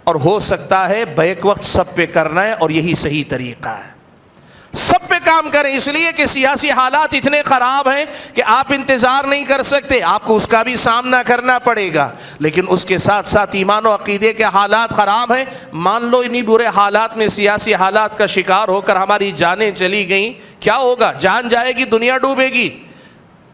اور ہو سکتا ہے بیک وقت سب پہ کرنا ہے، اور یہی صحیح طریقہ ہے، سب پہ کام کریں، اس لیے کہ سیاسی حالات اتنے خراب ہیں کہ آپ انتظار نہیں کر سکتے، آپ کو اس کا بھی سامنا کرنا پڑے گا، لیکن اس کے ساتھ ساتھ ایمان و عقیدے کے حالات خراب ہیں، مان لو انہی برے حالات میں سیاسی حالات کا شکار ہو کر ہماری جانیں چلی گئیں، کیا ہوگا؟ جان جائے گی، دنیا ڈوبے گی۔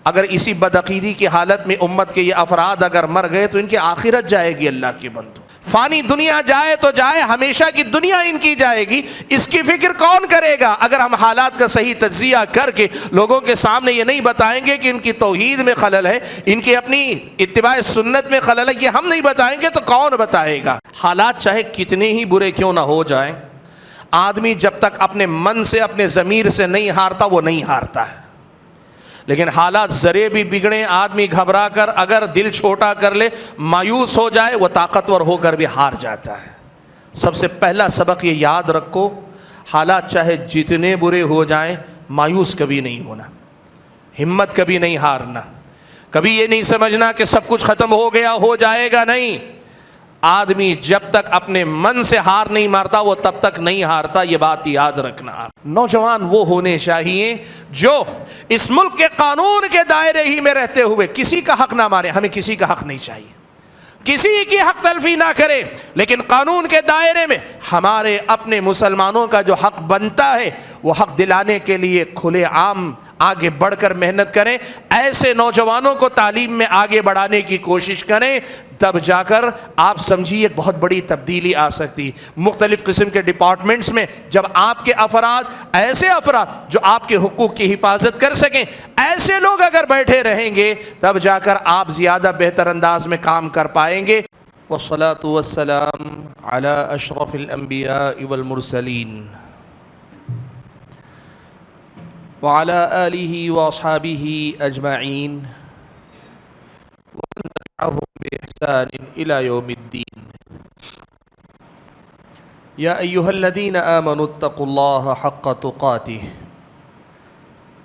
اگر اسی بدعقیدی کی حالت میں امت کے یہ افراد اگر مر گئے تو ان کی آخرت جائے گی۔ اللہ کے بندو، فانی دنیا جائے تو جائے، ہمیشہ کی دنیا ان کی جائے گی، اس کی فکر کون کرے گا؟ اگر ہم حالات کا صحیح تجزیہ کر کے لوگوں کے سامنے یہ نہیں بتائیں گے کہ ان کی توحید میں خلل ہے، ان کی اپنی اتباع سنت میں خلل ہے، یہ ہم نہیں بتائیں گے تو کون بتائے گا؟ حالات چاہے کتنے ہی برے کیوں نہ ہو جائیں، آدمی جب تک اپنے من سے، اپنے ضمیر سے نہیں ہارتا وہ نہیں ہارتا ہے، لیکن حالات ذرے بھی بگڑیں، آدمی گھبرا کر اگر دل چھوٹا کر لے، مایوس ہو جائے، وہ طاقتور ہو کر بھی ہار جاتا ہے۔ سب سے پہلا سبق یہ یاد رکھو، حالات چاہے جتنے برے ہو جائیں، مایوس کبھی نہیں ہونا، ہمت کبھی نہیں ہارنا، کبھی یہ نہیں سمجھنا کہ سب کچھ ختم ہو گیا، ہو جائے گا، نہیں۔ آدمی جب تک اپنے من سے ہار نہیں مارتا وہ تب تک نہیں ہارتا، یہ بات یاد رکھنا۔ نوجوان وہ ہونے چاہیے جو اس ملک کے قانون کے دائرے ہی میں رہتے ہوئے کسی کا حق نہ مارے، ہمیں کسی کا حق نہیں چاہیے، کسی کی حق تلفی نہ کرے، لیکن قانون کے دائرے میں ہمارے اپنے مسلمانوں کا جو حق بنتا ہے وہ حق دلانے کے لیے کھلے عام آگے بڑھ کر محنت کریں، ایسے نوجوانوں کو تعلیم میں آگے بڑھانے کی کوشش کریں، تب جا کر آپ سمجھیے بہت بڑی تبدیلی آ سکتی۔ مختلف قسم کے ڈپارٹمنٹس میں جب آپ کے افراد، ایسے افراد جو آپ کے حقوق کی حفاظت کر سکیں، ایسے لوگ اگر بیٹھے رہیں گے تب جا کر آپ زیادہ بہتر انداز میں کام کر پائیں گے۔ والصلاة والسلام على اشرف الانبیاء والمرسلین وعلى آلہ واصحابہ اجمعین ومن تبعهم بإحسان إلى يوم الدين۔ يا أيها الذين آمنوا اتقوا الله حق تقاته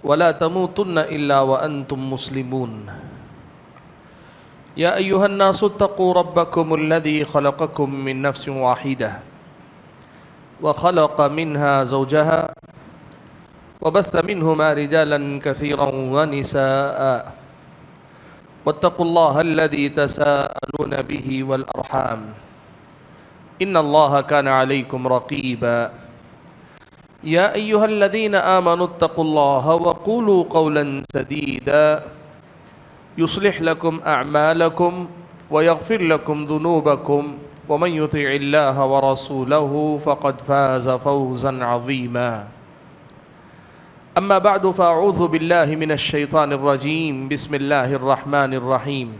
ولا تموتن إلا وأنتم مسلمون۔ يا أيها الناس اتقوا ربكم الذي خلقكم من نفس واحدة وخلق منها زوجها وبث منهما رجالا كثيرا ونساء واتقوا الله الذي تساءلون به والأرحام إن الله كان عليكم رقيبا۔ يا أيها الذين آمنوا اتقوا الله وقولوا قولا سديدا يصلح لكم أعمالكم ويغفر لكم ذنوبكم ومن يطع الله ورسوله فقد فاز فوزا عظيما۔ أما بعد فأعوذ بالله من الشيطان الرجيم، بسم الله الرحمن الرحيم۔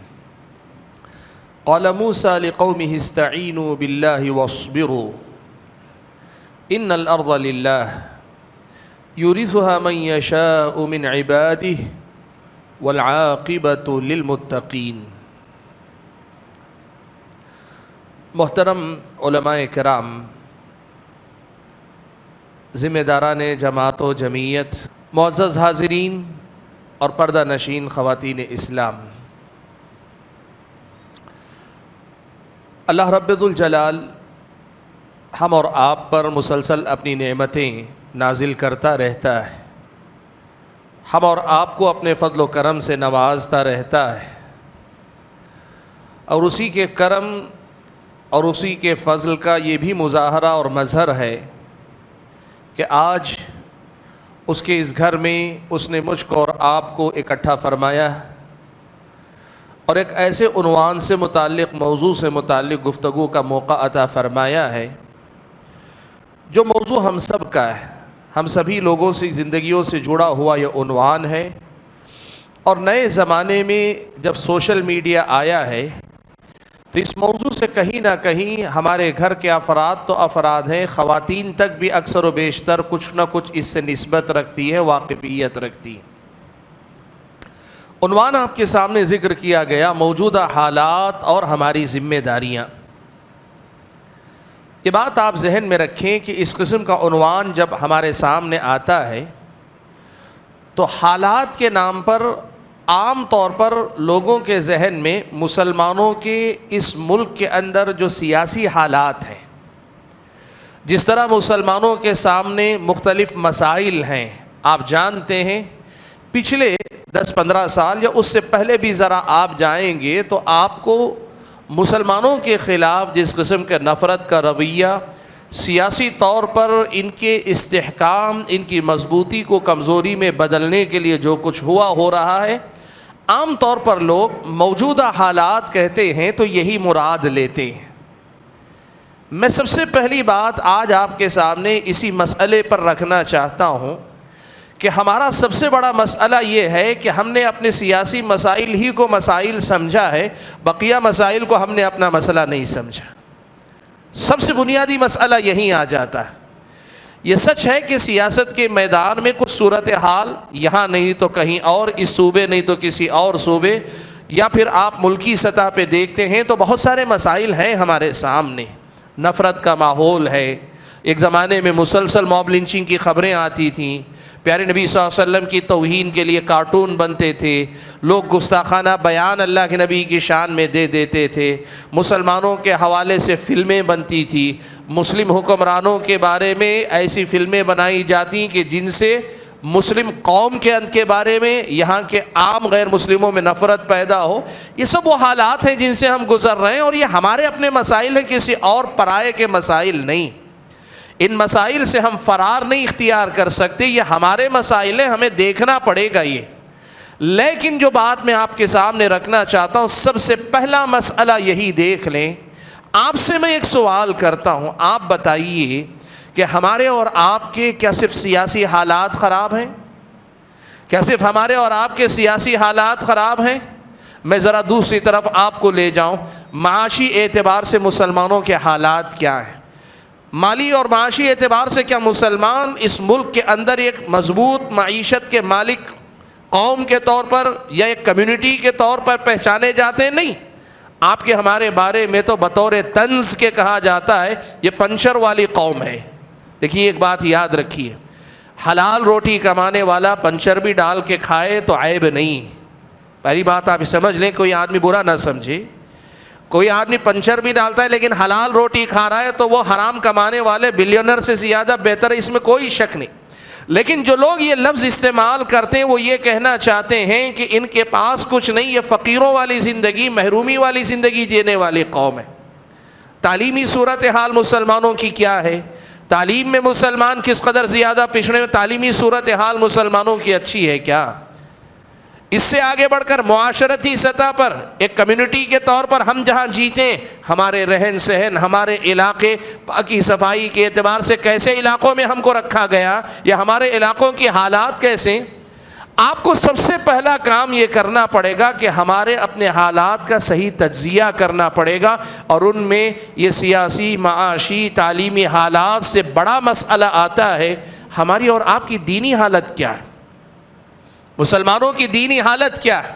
قال موسى لقومه استعينوا بالله واصبروا إن الأرض لله يورثها من يشاء من عباده والعاقبة للمتقين۔ محترم علماء کرام، ذمہ داران جماعت و جمعیت، معزز حاضرین اور پردہ نشین خواتین اسلام، اللہ رب الجلال ہم اور آپ پر مسلسل اپنی نعمتیں نازل کرتا رہتا ہے، ہم اور آپ کو اپنے فضل و کرم سے نوازتا رہتا ہے، اور اسی کے کرم اور اسی کے فضل کا یہ بھی مظاہرہ اور مظہر ہے کہ آج اس کے اس گھر میں اس نے مجھ کو اور آپ کو اکٹھا فرمایا اور ایک ایسے عنوان سے متعلق، موضوع سے متعلق گفتگو کا موقع عطا فرمایا ہے جو موضوع ہم سب کا ہے، ہم سبھی لوگوں سے زندگیوں سے جڑا ہوا یہ عنوان ہے، اور نئے زمانے میں جب سوشل میڈیا آیا ہے تو اس موضوع سے کہیں نہ کہیں ہمارے گھر کے افراد تو افراد ہیں، خواتین تک بھی اکثر و بیشتر کچھ نہ کچھ اس سے نسبت رکھتی ہے، واقفیت رکھتی ہے۔ عنوان آپ کے سامنے ذکر کیا گیا، موجودہ حالات اور ہماری ذمہ داریاں۔ یہ بات آپ ذہن میں رکھیں کہ اس قسم کا عنوان جب ہمارے سامنے آتا ہے تو حالات کے نام پر عام طور پر لوگوں کے ذہن میں مسلمانوں کے اس ملک کے اندر جو سیاسی حالات ہیں، جس طرح مسلمانوں کے سامنے مختلف مسائل ہیں، آپ جانتے ہیں پچھلے 10-15 سال یا اس سے پہلے بھی ذرا آپ جائیں گے تو آپ کو مسلمانوں کے خلاف جس قسم کے نفرت کا رویہ، سیاسی طور پر ان کے استحکام، ان کی مضبوطی کو کمزوری میں بدلنے کے لیے جو کچھ ہو رہا ہے، عام طور پر لوگ موجودہ حالات کہتے ہیں تو یہی مراد لیتے ہیں۔ میں سب سے پہلی بات آج آپ کے سامنے اسی مسئلے پر رکھنا چاہتا ہوں کہ ہمارا سب سے بڑا مسئلہ یہ ہے کہ ہم نے اپنے سیاسی مسائل ہی کو مسائل سمجھا ہے، بقیہ مسائل کو ہم نے اپنا مسئلہ نہیں سمجھا۔ سب سے بنیادی مسئلہ یہیں آ جاتا ہے۔ یہ سچ ہے کہ سیاست کے میدان میں کچھ صورتحال یہاں نہیں تو کہیں اور، اس صوبے نہیں تو کسی اور صوبے، یا پھر آپ ملکی سطح پہ دیکھتے ہیں تو بہت سارے مسائل ہیں ہمارے سامنے۔ نفرت کا ماحول ہے، ایک زمانے میں مسلسل موب لنچنگ کی خبریں آتی تھیں، پیارے نبی صلی اللہ علیہ وسلم کی توہین کے لیے کارٹون بنتے تھے، لوگ گستاخانہ بیان اللہ کے نبی کی شان میں دے دیتے تھے، مسلمانوں کے حوالے سے فلمیں بنتی تھی، مسلم حکمرانوں کے بارے میں ایسی فلمیں بنائی جاتی کہ جن سے مسلم قوم کے بارے میں، یہاں کے عام غیر مسلموں میں نفرت پیدا ہو۔ یہ سب وہ حالات ہیں جن سے ہم گزر رہے ہیں، اور یہ ہمارے اپنے مسائل ہیں، کسی اور پرائے کے مسائل نہیں۔ ان مسائل سے ہم فرار نہیں اختیار کر سکتے، یہ ہمارے مسائل ہیں، ہمیں دیکھنا پڑے گا یہ۔ لیکن جو بات میں آپ کے سامنے رکھنا چاہتا ہوں، سب سے پہلا مسئلہ یہی دیکھ لیں۔ آپ سے میں ایک سوال کرتا ہوں، آپ بتائیے کہ ہمارے اور آپ کے کیا صرف سیاسی حالات خراب ہیں؟ کیا صرف ہمارے اور آپ کے سیاسی حالات خراب ہیں؟ میں ذرا دوسری طرف آپ کو لے جاؤں، معاشی اعتبار سے مسلمانوں کے حالات کیا ہیں؟ مالی اور معاشی اعتبار سے کیا مسلمان اس ملک کے اندر ایک مضبوط معیشت کے مالک قوم کے طور پر یا ایک کمیونٹی کے طور پر پہچانے جاتے ہیں؟ نہیں، آپ کے ہمارے بارے میں تو بطور طنز کے کہا جاتا ہے یہ پنچر والی قوم ہے۔ دیکھیے ایک بات یاد رکھیے، حلال روٹی کمانے والا پنچر بھی ڈال کے کھائے تو عیب نہیں۔ پہلی بات آپ سمجھ لیں، کوئی آدمی برا نہ سمجھے، کوئی آدمی پنچر بھی ڈالتا ہے لیکن حلال روٹی کھا رہا ہے تو وہ حرام کمانے والے بلینئر سے زیادہ بہتر ہے، اس میں کوئی شک نہیں۔ لیکن جو لوگ یہ لفظ استعمال کرتے ہیں وہ یہ کہنا چاہتے ہیں کہ ان کے پاس کچھ نہیں، یہ فقیروں والی زندگی، محرومی والی زندگی جینے والی قوم ہے۔ تعلیمی صورتحال مسلمانوں کی کیا ہے؟ تعلیم میں مسلمان کس قدر زیادہ پچھڑے ہیں؟ تعلیمی صورتحال مسلمانوں کی اچھی ہے کیا؟ اس سے آگے بڑھ کر معاشرتی سطح پر ایک کمیونٹی کے طور پر ہم جہاں جیتے، ہمارے رہن سہن، ہمارے علاقے پاکی صفائی کے اعتبار سے کیسے علاقوں میں ہم کو رکھا گیا، یا ہمارے علاقوں کی حالات کیسے؟ آپ کو سب سے پہلا کام یہ کرنا پڑے گا کہ ہمارے اپنے حالات کا صحیح تجزیہ کرنا پڑے گا، اور ان میں یہ سیاسی، معاشی، تعلیمی حالات سے بڑا مسئلہ آتا ہے ہماری اور آپ کی دینی حالت کیا ہے، مسلمانوں کی دینی حالت کیا ہے۔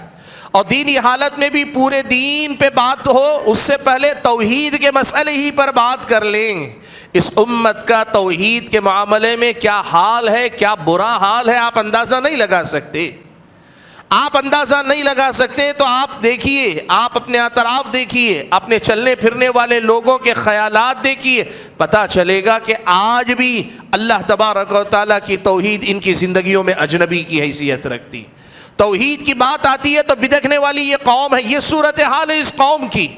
اور دینی حالت میں بھی پورے دین پہ بات ہو، اس سے پہلے توحید کے مسئلے ہی پر بات کر لیں۔ اس امت کا توحید کے معاملے میں کیا حال ہے، کیا برا حال ہے، آپ اندازہ نہیں لگا سکتے، آپ اندازہ نہیں لگا سکتے۔ تو آپ دیکھیے، آپ اپنے اطراف دیکھیے، اپنے چلنے پھرنے والے لوگوں کے خیالات دیکھیے، پتہ چلے گا کہ آج بھی اللہ تبارک و تعالیٰ کی توحید ان کی زندگیوں میں اجنبی کی حیثیت رکھتی۔ توحید کی بات آتی ہے تو بدکنے والی یہ قوم ہے، یہ صورتحال ہے اس قوم کی۔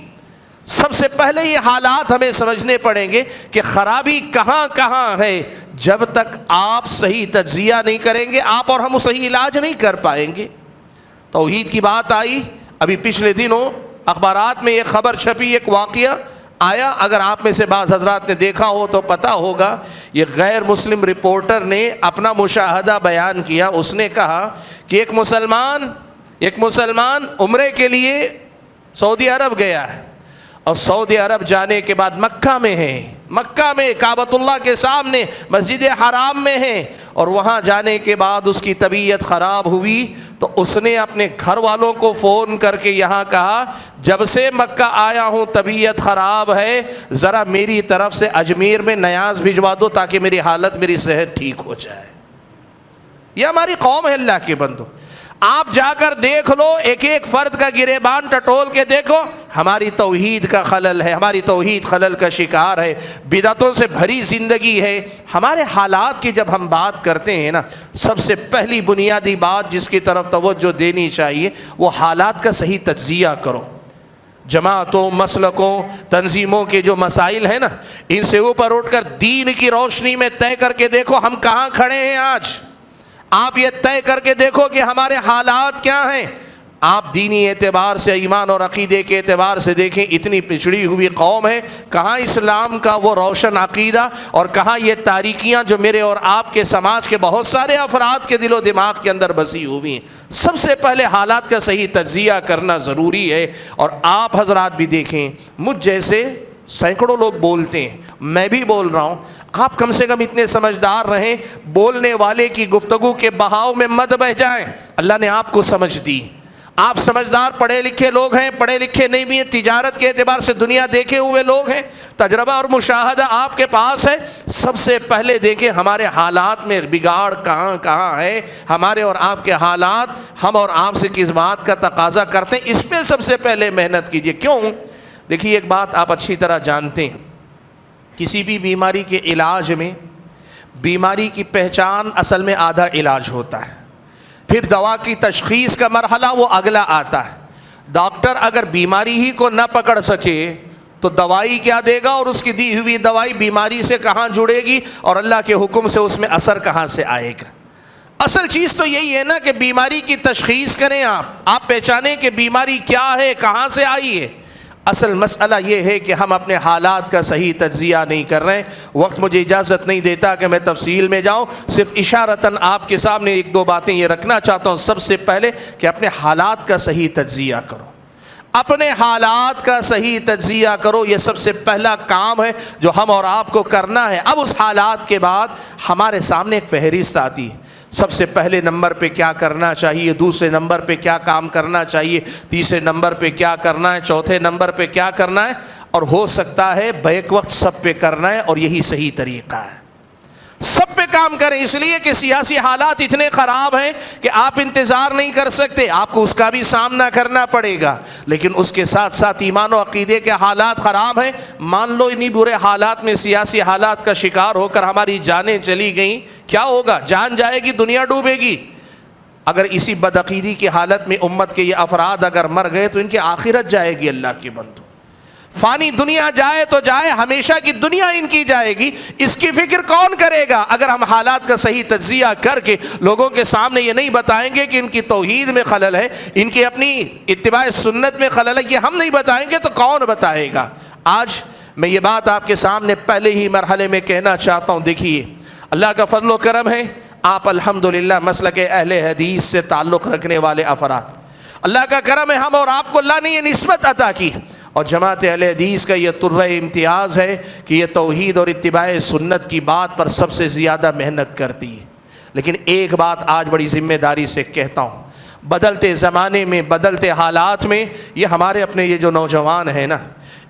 سب سے پہلے یہ حالات ہمیں سمجھنے پڑیں گے کہ خرابی کہاں کہاں ہے۔ جب تک آپ صحیح تجزیہ نہیں کریں گے، آپ اور ہم صحیح علاج نہیں کر پائیں گے۔ توحید کی بات آئی، ابھی پچھلے دنوں اخبارات میں ایک خبر چھپی، ایک واقعہ آیا، اگر آپ میں سے بعض حضرات نے دیکھا ہو تو پتہ ہوگا، یہ غیر مسلم رپورٹر نے اپنا مشاہدہ بیان کیا۔ اس نے کہا کہ ایک مسلمان عمرے کے لیے سعودی عرب گیا ہے، اور سعودی عرب جانے کے بعد مکہ میں ہے، مکہ میں کعبۃ اللہ کے سامنے مسجد حرام میں ہے، اور وہاں جانے کے بعد اس کی طبیعت خراب ہوئی تو اس نے اپنے گھر والوں کو فون کر کے یہاں کہا، جب سے مکہ آیا ہوں طبیعت خراب ہے، ذرا میری طرف سے اجمیر میں نیاز بھجوا دو تاکہ میری حالت، میری صحت ٹھیک ہو جائے۔ یہ ہماری قوم ہے اللہ کے بندو۔ آپ جا کر دیکھ لو، ایک ایک فرد کا گریبان ٹٹول کے دیکھو، ہماری توحید کا خلل ہے، ہماری توحید خلل کا شکار ہے، بدعتوں سے بھری زندگی ہے۔ ہمارے حالات کی جب ہم بات کرتے ہیں نا، سب سے پہلی بنیادی بات جس کی طرف توجہ دینی چاہیے وہ حالات کا صحیح تجزیہ کرو۔ جماعتوں، مسلکوں، تنظیموں کے جو مسائل ہیں نا، ان سے اوپر اٹھ کر دین کی روشنی میں طے کر کے دیکھو ہم کہاں کھڑے ہیں آج۔ آپ یہ طے کر کے دیکھو کہ ہمارے حالات کیا ہیں۔ آپ دینی اعتبار سے، ایمان اور عقیدے کے اعتبار سے دیکھیں، اتنی پچھڑی ہوئی قوم ہے، کہاں اسلام کا وہ روشن عقیدہ اور کہاں یہ تاریکیاں جو میرے اور آپ کے سماج کے بہت سارے افراد کے دل و دماغ کے اندر بسی ہوئی ہیں۔ سب سے پہلے حالات کا صحیح تجزیہ کرنا ضروری ہے۔ اور آپ حضرات بھی دیکھیں، مجھ جیسے سینکڑوں لوگ بولتے ہیں، میں بھی بول رہا ہوں، آپ کم سے کم اتنے سمجھدار رہیں، بولنے والے کی گفتگو کے بہاؤ میں مت بہ جائیں۔ اللہ نے آپ کو سمجھ دی، آپ سمجھدار پڑھے لکھے لوگ ہیں، پڑھے لکھے نہیں بھی ہیں، تجارت کے اعتبار سے دنیا دیکھے ہوئے لوگ ہیں، تجربہ اور مشاہدہ آپ کے پاس ہے۔ سب سے پہلے دیکھیں ہمارے حالات میں بگاڑ کہاں کہاں ہے، ہمارے اور آپ کے حالات ہم اور آپ سے کس بات کا تقاضا کرتے ہیں، اس پہ سب سے پہلے محنت کیجیے۔ کیوں؟ دیکھیے ایک بات آپ اچھی طرح جانتے ہیں، کسی بھی بیماری کے علاج میں بیماری کی پہچان اصل میں آدھا علاج ہوتا ہے، پھر دوا کی تشخیص کا مرحلہ وہ اگلا آتا ہے۔ ڈاکٹر اگر بیماری ہی کو نہ پکڑ سکے تو دوائی کیا دے گا، اور اس کی دی ہوئی دوائی بیماری سے کہاں جڑے گی اور اللہ کے حکم سے اس میں اثر کہاں سے آئے گا۔ اصل چیز تو یہی ہے نا کہ بیماری کی تشخیص کریں، آپ پہچانیں کہ بیماری کیا ہے، کہاں سے آئی ہے۔ اصل مسئلہ یہ ہے کہ ہم اپنے حالات کا صحیح تجزیہ نہیں کر رہے ہیں۔ وقت مجھے اجازت نہیں دیتا کہ میں تفصیل میں جاؤں، صرف اشارتاً آپ کے سامنے ایک دو باتیں یہ رکھنا چاہتا ہوں۔ سب سے پہلے کہ اپنے حالات کا صحیح تجزیہ کرو، اپنے حالات کا صحیح تجزیہ کرو، یہ سب سے پہلا کام ہے جو ہم اور آپ کو کرنا ہے۔ اب اس حالات کے بعد ہمارے سامنے ایک فہرست آتی ہے، سب سے پہلے نمبر پہ کیا کرنا چاہیے، دوسرے نمبر پہ کیا کام کرنا چاہیے، تیسرے نمبر پہ کیا کرنا ہے، چوتھے نمبر پہ کیا کرنا ہے، اور ہو سکتا ہے بیک وقت سب پہ کرنا ہے، اور یہی صحیح طریقہ ہے۔ سب پہ کام کریں، اس لیے کہ سیاسی حالات اتنے خراب ہیں کہ آپ انتظار نہیں کر سکتے، آپ کو اس کا بھی سامنا کرنا پڑے گا۔ لیکن اس کے ساتھ ساتھ ایمان و عقیدے کے حالات خراب ہیں، مان لو انہی برے حالات میں سیاسی حالات کا شکار ہو کر ہماری جانیں چلی گئیں، کیا ہوگا؟ جان جائے گی، دنیا ڈوبے گی۔ اگر اسی بدعقیدی کی حالت میں امت کے یہ افراد اگر مر گئے تو ان کی آخرت جائے گی اللہ کے بندو۔ فانی دنیا جائے تو جائے، ہمیشہ کی دنیا ان کی جائے گی، اس کی فکر کون کرے گا؟ اگر ہم حالات کا صحیح تجزیہ کر کے لوگوں کے سامنے یہ نہیں بتائیں گے کہ ان کی توحید میں خلل ہے، ان کی اپنی اتباع سنت میں خلل ہے، یہ ہم نہیں بتائیں گے تو کون بتائے گا؟ آج میں یہ بات آپ کے سامنے پہلے ہی مرحلے میں کہنا چاہتا ہوں۔ دیکھیے اللہ کا فضل و کرم ہے، آپ الحمدللہ مسلک اہل حدیث سے تعلق رکھنے والے افراد، اللہ کا کرم ہے، ہم اور آپ کو اللہ نے یہ نسبت عطا کی، اور جماعت اہل حدیث کا یہ طرہ امتیاز ہے کہ یہ توحید اور اتباع سنت کی بات پر سب سے زیادہ محنت کرتی ہے۔ لیکن ایک بات آج بڑی ذمہ داری سے کہتا ہوں، بدلتے زمانے میں، بدلتے حالات میں، یہ ہمارے اپنے یہ جو نوجوان ہیں نا،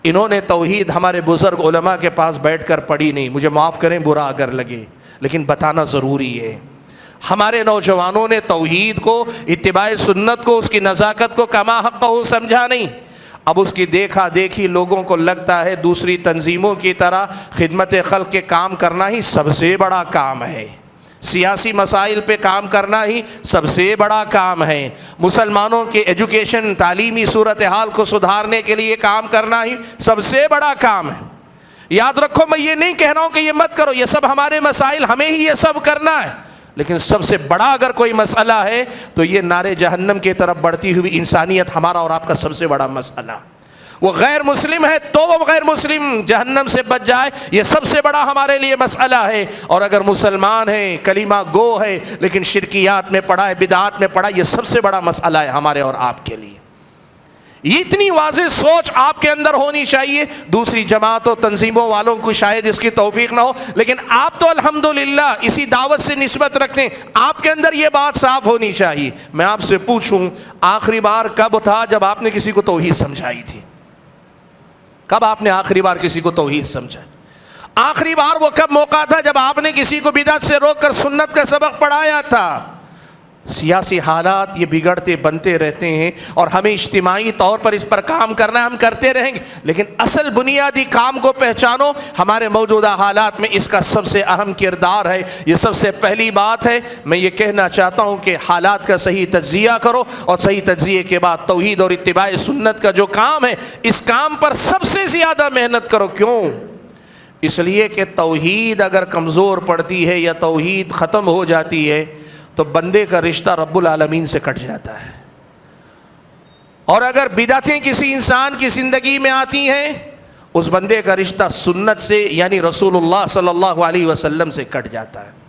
انہوں نے توحید ہمارے بزرگ علماء کے پاس بیٹھ کر پڑھی نہیں، مجھے معاف کریں برا اگر لگے، لیکن بتانا ضروری ہے۔ ہمارے نوجوانوں نے توحید کو، اتباع سنت کو، اس کی نزاکت کو کما حقہ سمجھا نہیں۔ اب اس کی دیکھا دیکھی لوگوں کو لگتا ہے دوسری تنظیموں کی طرح خدمت خلق کے کام کرنا ہی سب سے بڑا کام ہے، سیاسی مسائل پہ کام کرنا ہی سب سے بڑا کام ہے، مسلمانوں کے ایجوکیشن، تعلیمی صورتحال کو سدھارنے کے لیے کام کرنا ہی سب سے بڑا کام ہے۔ یاد رکھو، میں یہ نہیں کہہ رہا ہوں کہ یہ مت کرو، یہ سب ہمارے مسائل، ہمیں ہی یہ سب کرنا ہے، لیکن سب سے بڑا اگر کوئی مسئلہ ہے تو یہ نار جہنم کی طرف بڑھتی ہوئی انسانیت ہمارا اور آپ کا سب سے بڑا مسئلہ۔ وہ غیر مسلم ہے تو وہ غیر مسلم جہنم سے بچ جائے، یہ سب سے بڑا ہمارے لیے مسئلہ ہے، اور اگر مسلمان ہے، کلمہ گو ہے، لیکن شرکیات میں پڑا ہے، بدعات میں پڑا ہے، یہ سب سے بڑا مسئلہ ہے ہمارے اور آپ کے لیے۔ یہ اتنی واضح سوچ آپ کے اندر ہونی چاہیے۔ دوسری جماعتوں، تنظیموں والوں کو شاید اس کی توفیق نہ ہو، لیکن آپ تو الحمدللہ اسی دعوت سے نسبت رکھتے ہیں، آپ کے اندر یہ بات صاف ہونی چاہیے۔ میں آپ سے پوچھوں، آخری بار کب تھا جب آپ نے کسی کو توحید سمجھائی تھی؟ کب آپ نے آخری بار کسی کو توحید سمجھا؟ آخری بار وہ کب موقع تھا جب آپ نے کسی کو بدعت سے روک کر سنت کا سبق پڑھایا تھا؟ سیاسی حالات یہ بگڑتے بنتے رہتے ہیں اور ہمیں اجتماعی طور پر اس پر کام کرنا ہے، ہم کرتے رہیں گے، لیکن اصل بنیادی کام کو پہچانو۔ ہمارے موجودہ حالات میں اس کا سب سے اہم کردار ہے۔ یہ سب سے پہلی بات ہے، میں یہ کہنا چاہتا ہوں کہ حالات کا صحیح تجزیہ کرو، اور صحیح تجزیے کے بعد توحید اور اتباع سنت کا جو کام ہے اس کام پر سب سے زیادہ محنت کرو۔ کیوں؟ اس لیے کہ توحید اگر کمزور پڑتی ہے یا توحید ختم ہو جاتی ہے تو بندے کا رشتہ رب العالمین سے کٹ جاتا ہے، اور اگر بدعتیں کسی انسان کی زندگی میں آتی ہیں اس بندے کا رشتہ سنت سے یعنی رسول اللہ صلی اللہ علیہ وسلم سے کٹ جاتا ہے۔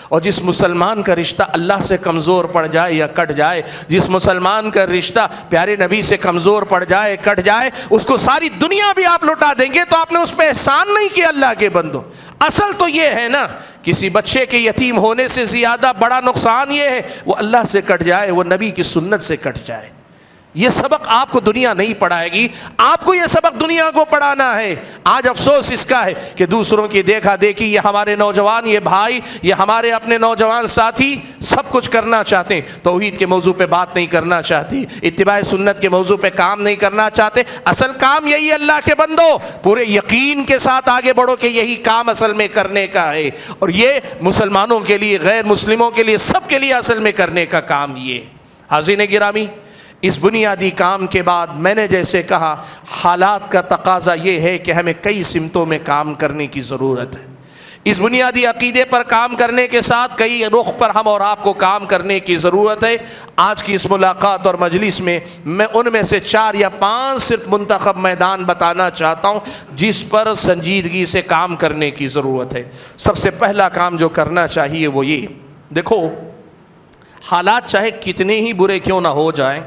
اور جس مسلمان کا رشتہ اللہ سے کمزور پڑ جائے یا کٹ جائے، جس مسلمان کا رشتہ پیارے نبی سے کمزور پڑ جائے، کٹ جائے، اس کو ساری دنیا بھی آپ لوٹا دیں گے تو آپ نے اس پہ احسان نہیں کیا اللہ کے بندو۔ اصل تو یہ ہے نا، کسی بچے کے یتیم ہونے سے زیادہ بڑا نقصان یہ ہے وہ اللہ سے کٹ جائے، وہ نبی کی سنت سے کٹ جائے۔ یہ سبق آپ کو دنیا نہیں پڑھائے گی، آپ کو یہ سبق دنیا کو پڑھانا ہے۔ آج افسوس اس کا ہے کہ دوسروں کی دیکھا دیکھی یہ ہمارے نوجوان، یہ بھائی، یہ ہمارے اپنے نوجوان ساتھی سب کچھ کرنا چاہتے ہیں، توحید کے موضوع پہ بات نہیں کرنا چاہتے، اتباع سنت کے موضوع پہ کام نہیں کرنا چاہتے۔ اصل کام یہی ہے اللہ کے بندو، پورے یقین کے ساتھ آگے بڑھو کہ یہی کام اصل میں کرنے کا ہے، اور یہ مسلمانوں کے لیے، غیر مسلموں کے لیے، سب کے لیے اصل میں کرنے کا کام یہ۔ حاضرین گرامی، اس بنیادی کام کے بعد میں نے جیسے کہا حالات کا تقاضا یہ ہے کہ ہمیں کئی سمتوں میں کام کرنے کی ضرورت ہے۔ اس بنیادی عقیدے پر کام کرنے کے ساتھ کئی رخ پر ہم اور آپ کو کام کرنے کی ضرورت ہے۔ آج کی اس ملاقات اور مجلس میں میں ان میں سے 4 یا 5 صرف منتخب میدان بتانا چاہتا ہوں جس پر سنجیدگی سے کام کرنے کی ضرورت ہے۔ سب سے پہلا کام جو کرنا چاہیے وہ یہ، دیکھو حالات چاہے کتنے ہی برے کیوں نہ ہو جائیں،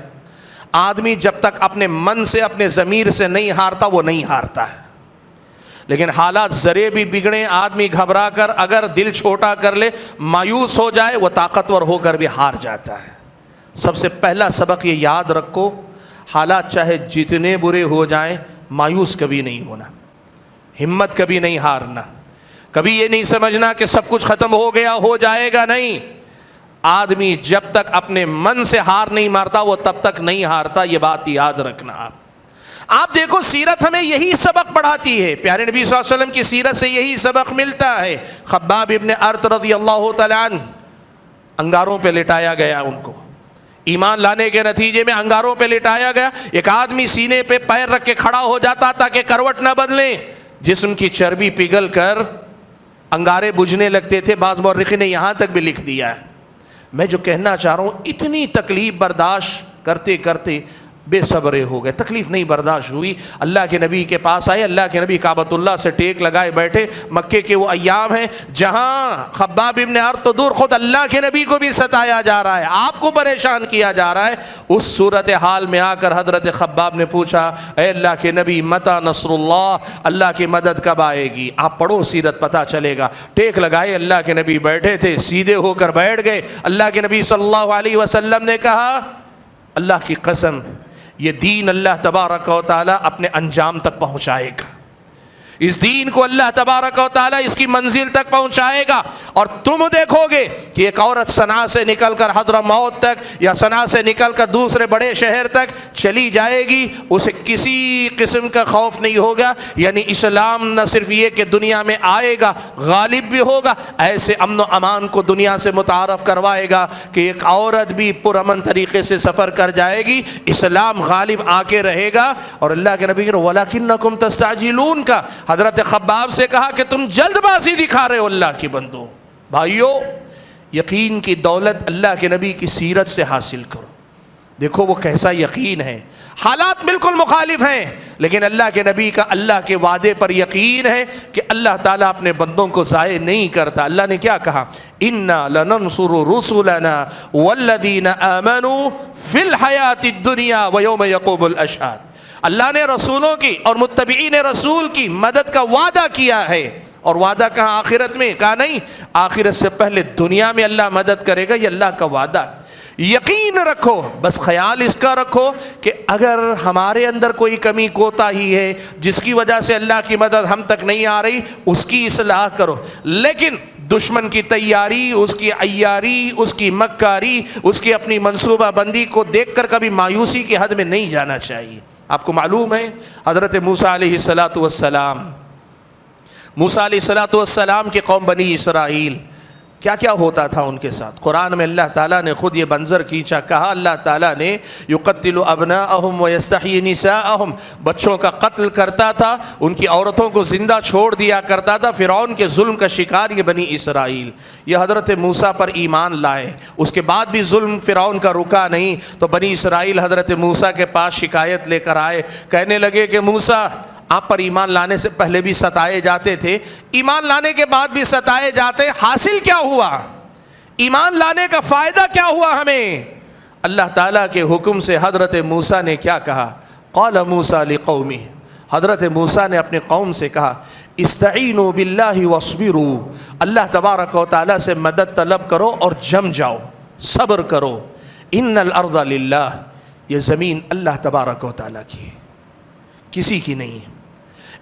آدمی جب تک اپنے من سے، اپنے ضمیر سے نہیں ہارتا وہ نہیں ہارتا ہے، لیکن حالات ذرے بھی بگڑیں، آدمی گھبرا کر اگر دل چھوٹا کر لے، مایوس ہو جائے، وہ طاقتور ہو کر بھی ہار جاتا ہے۔ سب سے پہلا سبق یہ یاد رکھو، حالات چاہے جتنے برے ہو جائیں مایوس کبھی نہیں ہونا، ہمت کبھی نہیں ہارنا، کبھی یہ نہیں سمجھنا کہ سب کچھ ختم ہو گیا، ہو جائے گا، نہیں۔ آدمی جب تک اپنے من سے ہار نہیں مارتا وہ تب تک نہیں ہارتا، یہ بات یاد رکھنا۔ آپ دیکھو سیرت ہمیں یہی سبق پڑھاتی ہے، پیارے نبی صلی اللہ علیہ وسلم کی سیرت سے یہی سبق ملتا ہے۔ خباب ابن ارت رضی اللہ تعالیٰ عنہ انگاروں پہ لٹایا گیا، ان کو ایمان لانے کے نتیجے میں انگاروں پہ لٹایا گیا۔ ایک آدمی سینے پہ پیر رکھ کے کھڑا ہو جاتا تاکہ کروٹ نہ بدلیں، جسم کی چربی پگھل کر انگارے بجھنے لگتے تھے۔ بعض مورخین نے یہاں تک بھی لکھ دیا ہے۔ میں جو کہنا چاہ رہا ہوں، اتنی تکلیف برداشت کرتے کرتے بے صبرے ہو گئے، تکلیف نہیں برداشت ہوئی، اللہ کے نبی کے پاس آئے۔ اللہ کے نبی کعبۃ اللہ سے ٹیک لگائے بیٹھے۔ مکے کے وہ ایام ہیں جہاں خباب ابن ارت تو دور، خود اللہ کے نبی کو بھی ستایا جا رہا ہے، آپ کو پریشان کیا جا رہا ہے۔ اس صورتحال میں آ کر حضرت خباب نے پوچھا، اے اللہ کے نبی متی نصر اللہ، اللہ کی مدد کب آئے گی؟ آپ پڑھو سیرت، پتہ چلے گا۔ ٹیک لگائے، اللہ کے نبی بیٹھے تھے، سیدھے ہو کر بیٹھ گئے۔ اللہ کے نبی صلی اللہ علیہ وسلم نے کہا، اللہ کی قسم یہ دین اللہ تبارک و تعالیٰ اپنے انجام تک پہنچائے گا، اس دین کو اللہ تبارک و تعالیٰ اس کی منزل تک پہنچائے گا، اور تم دیکھو گے کہ ایک عورت صنعاء سے نکل کر حضرموت تک یا صنعاء سے نکل کر دوسرے بڑے شہر تک چلی جائے گی، اسے کسی قسم کا خوف نہیں ہوگا۔ یعنی اسلام نہ صرف یہ کہ دنیا میں آئے گا، غالب بھی ہوگا، ایسے امن و امان کو دنیا سے متعارف کروائے گا کہ ایک عورت بھی پرامن طریقے سے سفر کر جائے گی، اسلام غالب آ کے رہے گا۔ اور اللہ کے نبی وَلَكِنَّكُمْ تَسْتَعْجِلُونَ کا حضرت خباب سے کہا کہ تم جلد بازی دکھا رہے ہو اللہ کی بندو۔ بھائیو، یقین کی دولت اللہ کے نبی کی سیرت سے حاصل کرو۔ دیکھو وہ کیسا یقین ہے، حالات بالکل مخالف ہیں لیکن اللہ کے نبی کا اللہ کے وعدے پر یقین ہے کہ اللہ تعالیٰ اپنے بندوں کو ضائع نہیں کرتا۔ اللہ نے کیا کہا؟ اِنَّا لَنَنْصُرُ رُسُلَنَا وَالَّذِينَ آمَنُوا فِي الْحَيَاةِ الدُّنْيَا وَيَوْمَ يَقُومُ الْأَشْهَادُ۔ اللہ نے رسولوں کی اور متبعین رسول کی مدد کا وعدہ کیا ہے، اور وعدہ کہاں؟ آخرت میں؟ کہا نہیں، آخرت سے پہلے دنیا میں اللہ مدد کرے گا، یہ اللہ کا وعدہ۔ یقین رکھو، بس خیال اس کا رکھو کہ اگر ہمارے اندر کوئی کمی کوتاہی ہے جس کی وجہ سے اللہ کی مدد ہم تک نہیں آ رہی، اس کی اصلاح کرو، لیکن دشمن کی تیاری، اس کی عیاری، اس کی مکاری، اس کی اپنی منصوبہ بندی کو دیکھ کر کبھی مایوسی کی حد میں نہیں جانا چاہیے۔ آپ کو معلوم ہے حضرت موسیٰ علیہ السلام کی قوم بنی اسرائیل، کیا کیا ہوتا تھا ان کے ساتھ؟ قرآن میں اللہ تعالیٰ نے خود یہ منظر کھینچا، کہا اللہ تعالیٰ نے یقتل ابناءہم ویستحیی نساءہم، بچوں کا قتل کرتا تھا، ان کی عورتوں کو زندہ چھوڑ دیا کرتا تھا۔ فرعون کے ظلم کا شکار یہ بنی اسرائیل، یہ حضرت موسیٰ پر ایمان لائے، اس کے بعد بھی ظلم فرعون کا رکا نہیں، تو بنی اسرائیل حضرت موسیٰ کے پاس شکایت لے کر آئے، کہنے لگے کہ موسیٰ آپ پر ایمان لانے سے پہلے بھی ستائے جاتے تھے، ایمان لانے کے بعد بھی ستائے جاتے، حاصل کیا ہوا؟ ایمان لانے کا فائدہ کیا ہوا ہمیں؟ اللہ تعالیٰ کے حکم سے حضرت موسیٰ نے کیا کہا؟ قال موسیٰ لقومہ، حضرت موسیٰ نے اپنے قوم سے کہا استعینوا باللہ واصبروا، اللہ تبارک و تعالیٰ سے مدد طلب کرو اور جم جاؤ، صبر کرو۔ ان الارض للہ، یہ زمین اللہ تبارک و تعالیٰ کی ہے، کسی کی نہیں ہے۔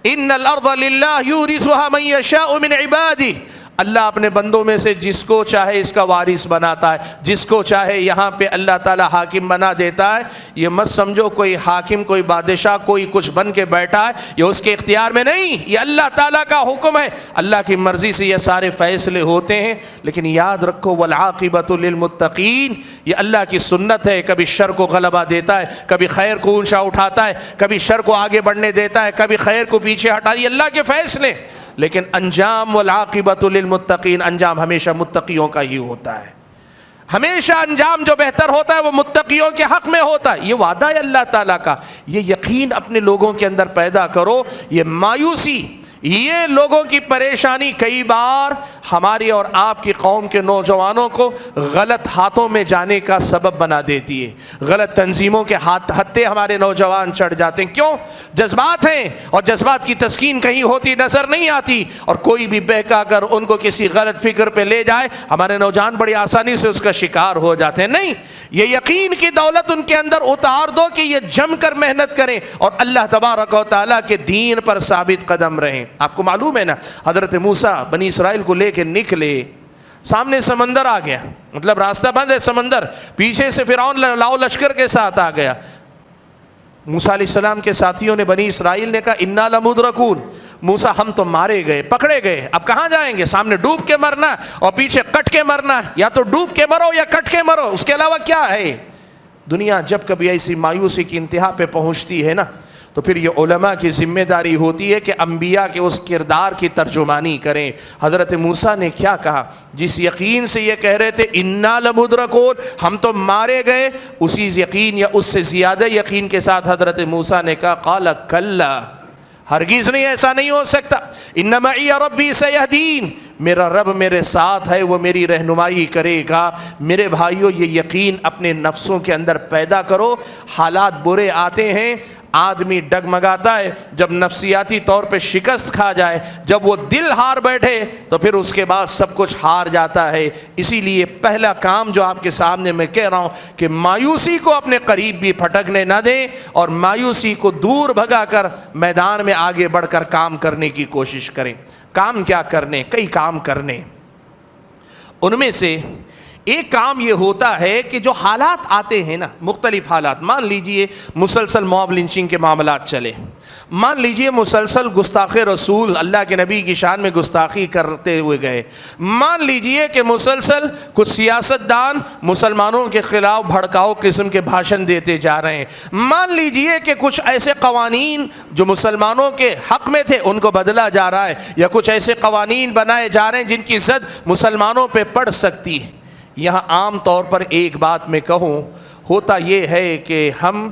ان الارض للہ یورثها من یشاء من عبادہ، اللہ اپنے بندوں میں سے جس کو چاہے اس کا وارث بناتا ہے، جس کو چاہے یہاں پہ اللہ تعالیٰ حاکم بنا دیتا ہے۔ یہ مت سمجھو کوئی حاکم، کوئی بادشاہ، کوئی کچھ بن کے بیٹھا ہے، یہ اس کے اختیار میں نہیں، یہ اللہ تعالیٰ کا حکم ہے، اللہ کی مرضی سے یہ سارے فیصلے ہوتے ہیں۔ لیکن یاد رکھو والعاقبۃ للمتقین، یہ اللہ کی سنت ہے، کبھی شر کو غلبہ دیتا ہے، کبھی خیر کو اونچا اٹھاتا ہے، کبھی شر کو آگے بڑھنے دیتا ہے، کبھی خیر کو پیچھے ہٹا، یہ اللہ کے فیصلے۔ لیکن انجام والعاقبۃ للمتقین، انجام ہمیشہ متقیوں کا ہی ہوتا ہے، ہمیشہ انجام جو بہتر ہوتا ہے وہ متقیوں کے حق میں ہوتا ہے۔ یہ وعدہ ہے اللہ تعالیٰ کا، یہ یقین اپنے لوگوں کے اندر پیدا کرو۔ یہ مایوسی، یہ لوگوں کی پریشانی کئی بار ہماری اور آپ کی قوم کے نوجوانوں کو غلط ہاتھوں میں جانے کا سبب بنا دیتی ہے، غلط تنظیموں کے ہتھے ہمارے نوجوان چڑھ جاتے ہیں۔ کیوں؟ جذبات ہیں، اور جذبات کی تسکین کہیں ہوتی نظر نہیں آتی، اور کوئی بھی بہکا کر ان کو کسی غلط فکر پہ لے جائے، ہمارے نوجوان بڑی آسانی سے اس کا شکار ہو جاتے ہیں۔ نہیں، یہ یقین کی دولت ان کے اندر اتار دو کہ یہ جم کر محنت کریں اور اللہ تبارک و تعالیٰ کے دین پر ثابت قدم رہیں۔ آپ کو معلوم ہے نا، حضرت موسیٰ بنی اسرائیل کو لے کے نکلے، سامنے سمندر آ گیا، مطلب راستہ بند ہے سمندر، پیچھے سے فرعون لاؤ لشکر کے ساتھ آ گیا۔ موسیٰ علیہ السلام کے ساتھیوں نے، بنی اسرائیل نے کہا انا لمدرکون، موسیٰ ہم تو مارے گئے، پکڑے گئے، اب کہاں جائیں گے؟ سامنے ڈوب کے مرنا اور پیچھے کٹ کے مرنا، یا تو ڈوب کے مرو یا کٹ کے مرو، اس کے علاوہ کیا ہے؟ دنیا جب کبھی ایسی مایوسی کی انتہا پہ پہنچتی ہے نا، تو پھر یہ علماء کی ذمہ داری ہوتی ہے کہ انبیاء کے اس کردار کی ترجمانی کریں۔ حضرت موسیٰ نے کیا کہا؟ جس یقین سے یہ کہہ رہے تھے انا لمدرکون، ہم تو مارے گئے، اسی یقین یا اس سے زیادہ یقین کے ساتھ حضرت موسیٰ نے کہا قال کلا، ہرگز نہیں، ایسا نہیں ہو سکتا، ان معی ربی سیہدین، میرا رب میرے ساتھ ہے، وہ میری رہنمائی کرے گا۔ میرے بھائیو، یہ یقین اپنے نفسوں کے اندر پیدا کرو۔ حالات برے آتے ہیں، آدمی ڈگمگاتا ہے، جب نفسیاتی طور پہ شکست کھا جائے، جب وہ دل ہار بیٹھے، تو پھر اس کے بعد سب کچھ ہار جاتا ہے۔ اسی لیے پہلا کام جو آپ کے سامنے میں کہہ رہا ہوں کہ مایوسی کو اپنے قریب بھی پھٹکنے نہ دیں، اور مایوسی کو دور بھگا کر میدان میں آگے بڑھ کر کام کرنے کی کوشش کریں۔ کام کیا کرنے؟ کئی کام کرنے، ان میں سے ایک کام یہ ہوتا ہے کہ جو حالات آتے ہیں نا، مختلف حالات، مان لیجئے مسلسل موب لنچنگ کے معاملات چلے، مان لیجئے مسلسل گستاخ رسول، اللہ کے نبی کی شان میں گستاخی کرتے ہوئے گئے، مان لیجئے کہ مسلسل کچھ سیاستدان مسلمانوں کے خلاف بھڑکاؤ قسم کے بھاشن دیتے جا رہے ہیں، مان لیجئے کہ کچھ ایسے قوانین جو مسلمانوں کے حق میں تھے ان کو بدلا جا رہا ہے، یا کچھ ایسے قوانین بنائے جا رہے ہیں جن کی زد مسلمانوں پہ پڑ سکتی ہے۔ یہاں عام طور پر ایک بات میں کہوں، ہوتا یہ ہے کہ ہم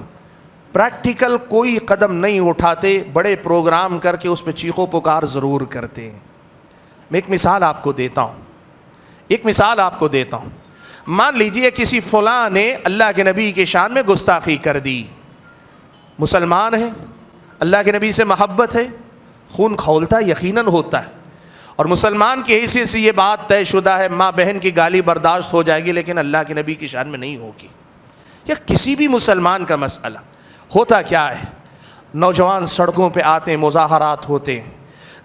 پریکٹیکل کوئی قدم نہیں اٹھاتے، بڑے پروگرام کر کے اس پہ چیخو پکار ضرور کرتے ہیں۔ میں ایک مثال آپ کو دیتا ہوں، مان لیجئے کسی فلاں نے اللہ کے نبی کی شان میں گستاخی کر دی، مسلمان ہے، اللہ کے نبی سے محبت ہے، خون کھولتا یقیناً ہوتا ہے، اور مسلمان کی حیثیت سے یہ بات طے شدہ ہے، ماں بہن کی گالی برداشت ہو جائے گی لیکن اللہ کے نبی کی شان میں نہیں ہوگی۔ یا کسی بھی مسلمان کا مسئلہ ہوتا کیا ہے، نوجوان سڑکوں پہ آتے ہیں، مظاہرات ہوتے ہیں،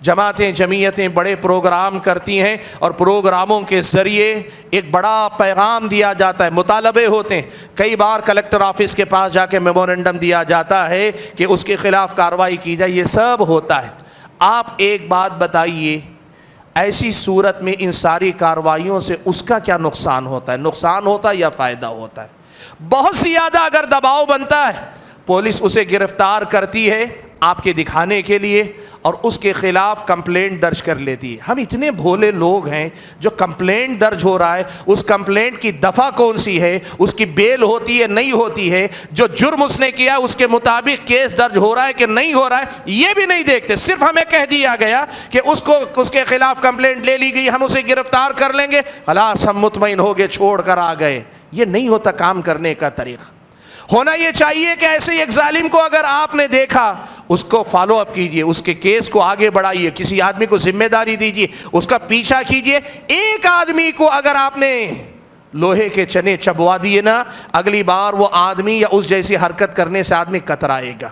جماعتیں جمعیتیں بڑے پروگرام کرتی ہیں اور پروگراموں کے ذریعے ایک بڑا پیغام دیا جاتا ہے، مطالبے ہوتے ہیں، کئی بار کلکٹر آفس کے پاس جا کے میمورنڈم دیا جاتا ہے کہ اس کے خلاف کارروائی کی جائے، یہ سب ہوتا ہے۔ آپ ایک بات بتائیے، ایسی صورت میں ان ساری کارروائیوں سے اس کا کیا نقصان ہوتا ہے؟ نقصان ہوتا ہے یا فائدہ ہوتا ہے؟ بہت زیادہ اگر دباؤ بنتا ہے، پولیس اسے گرفتار کرتی ہے آپ کے دکھانے کے لیے اور اس کے خلاف کمپلینٹ درج کر لیتی ہے۔ ہم اتنے بھولے لوگ ہیں، جو کمپلینٹ درج ہو رہا ہے اس کمپلینٹ کی دفعہ کون سی ہے، اس کی بیل ہوتی ہے نہیں ہوتی ہے، جو جرم اس نے کیا اس کے مطابق کیس درج ہو رہا ہے کہ نہیں ہو رہا ہے، یہ بھی نہیں دیکھتے۔ صرف ہمیں کہہ دیا گیا کہ اس کے خلاف کمپلینٹ لے لی گئی، ہم اسے گرفتار کر لیں گے، خلاص ہم مطمئن ہو گئے، چھوڑ کر آ گئے۔ یہ نہیں ہوتا کام کرنے کا طریقہ۔ ہونا یہ چاہیے کہ ایسے ایک ظالم کو اگر آپ نے دیکھا، اس کو فالو اپ کیجئے، اس کے کیس کو آگے بڑھائیے، کسی آدمی کو ذمہ داری دیجئے، اس کا پیچھا کیجئے۔ ایک آدمی کو اگر آپ نے لوہے کے چنے چبوا دیے نا، اگلی بار وہ آدمی یا اس جیسی حرکت کرنے سے آدمی کترائے گا۔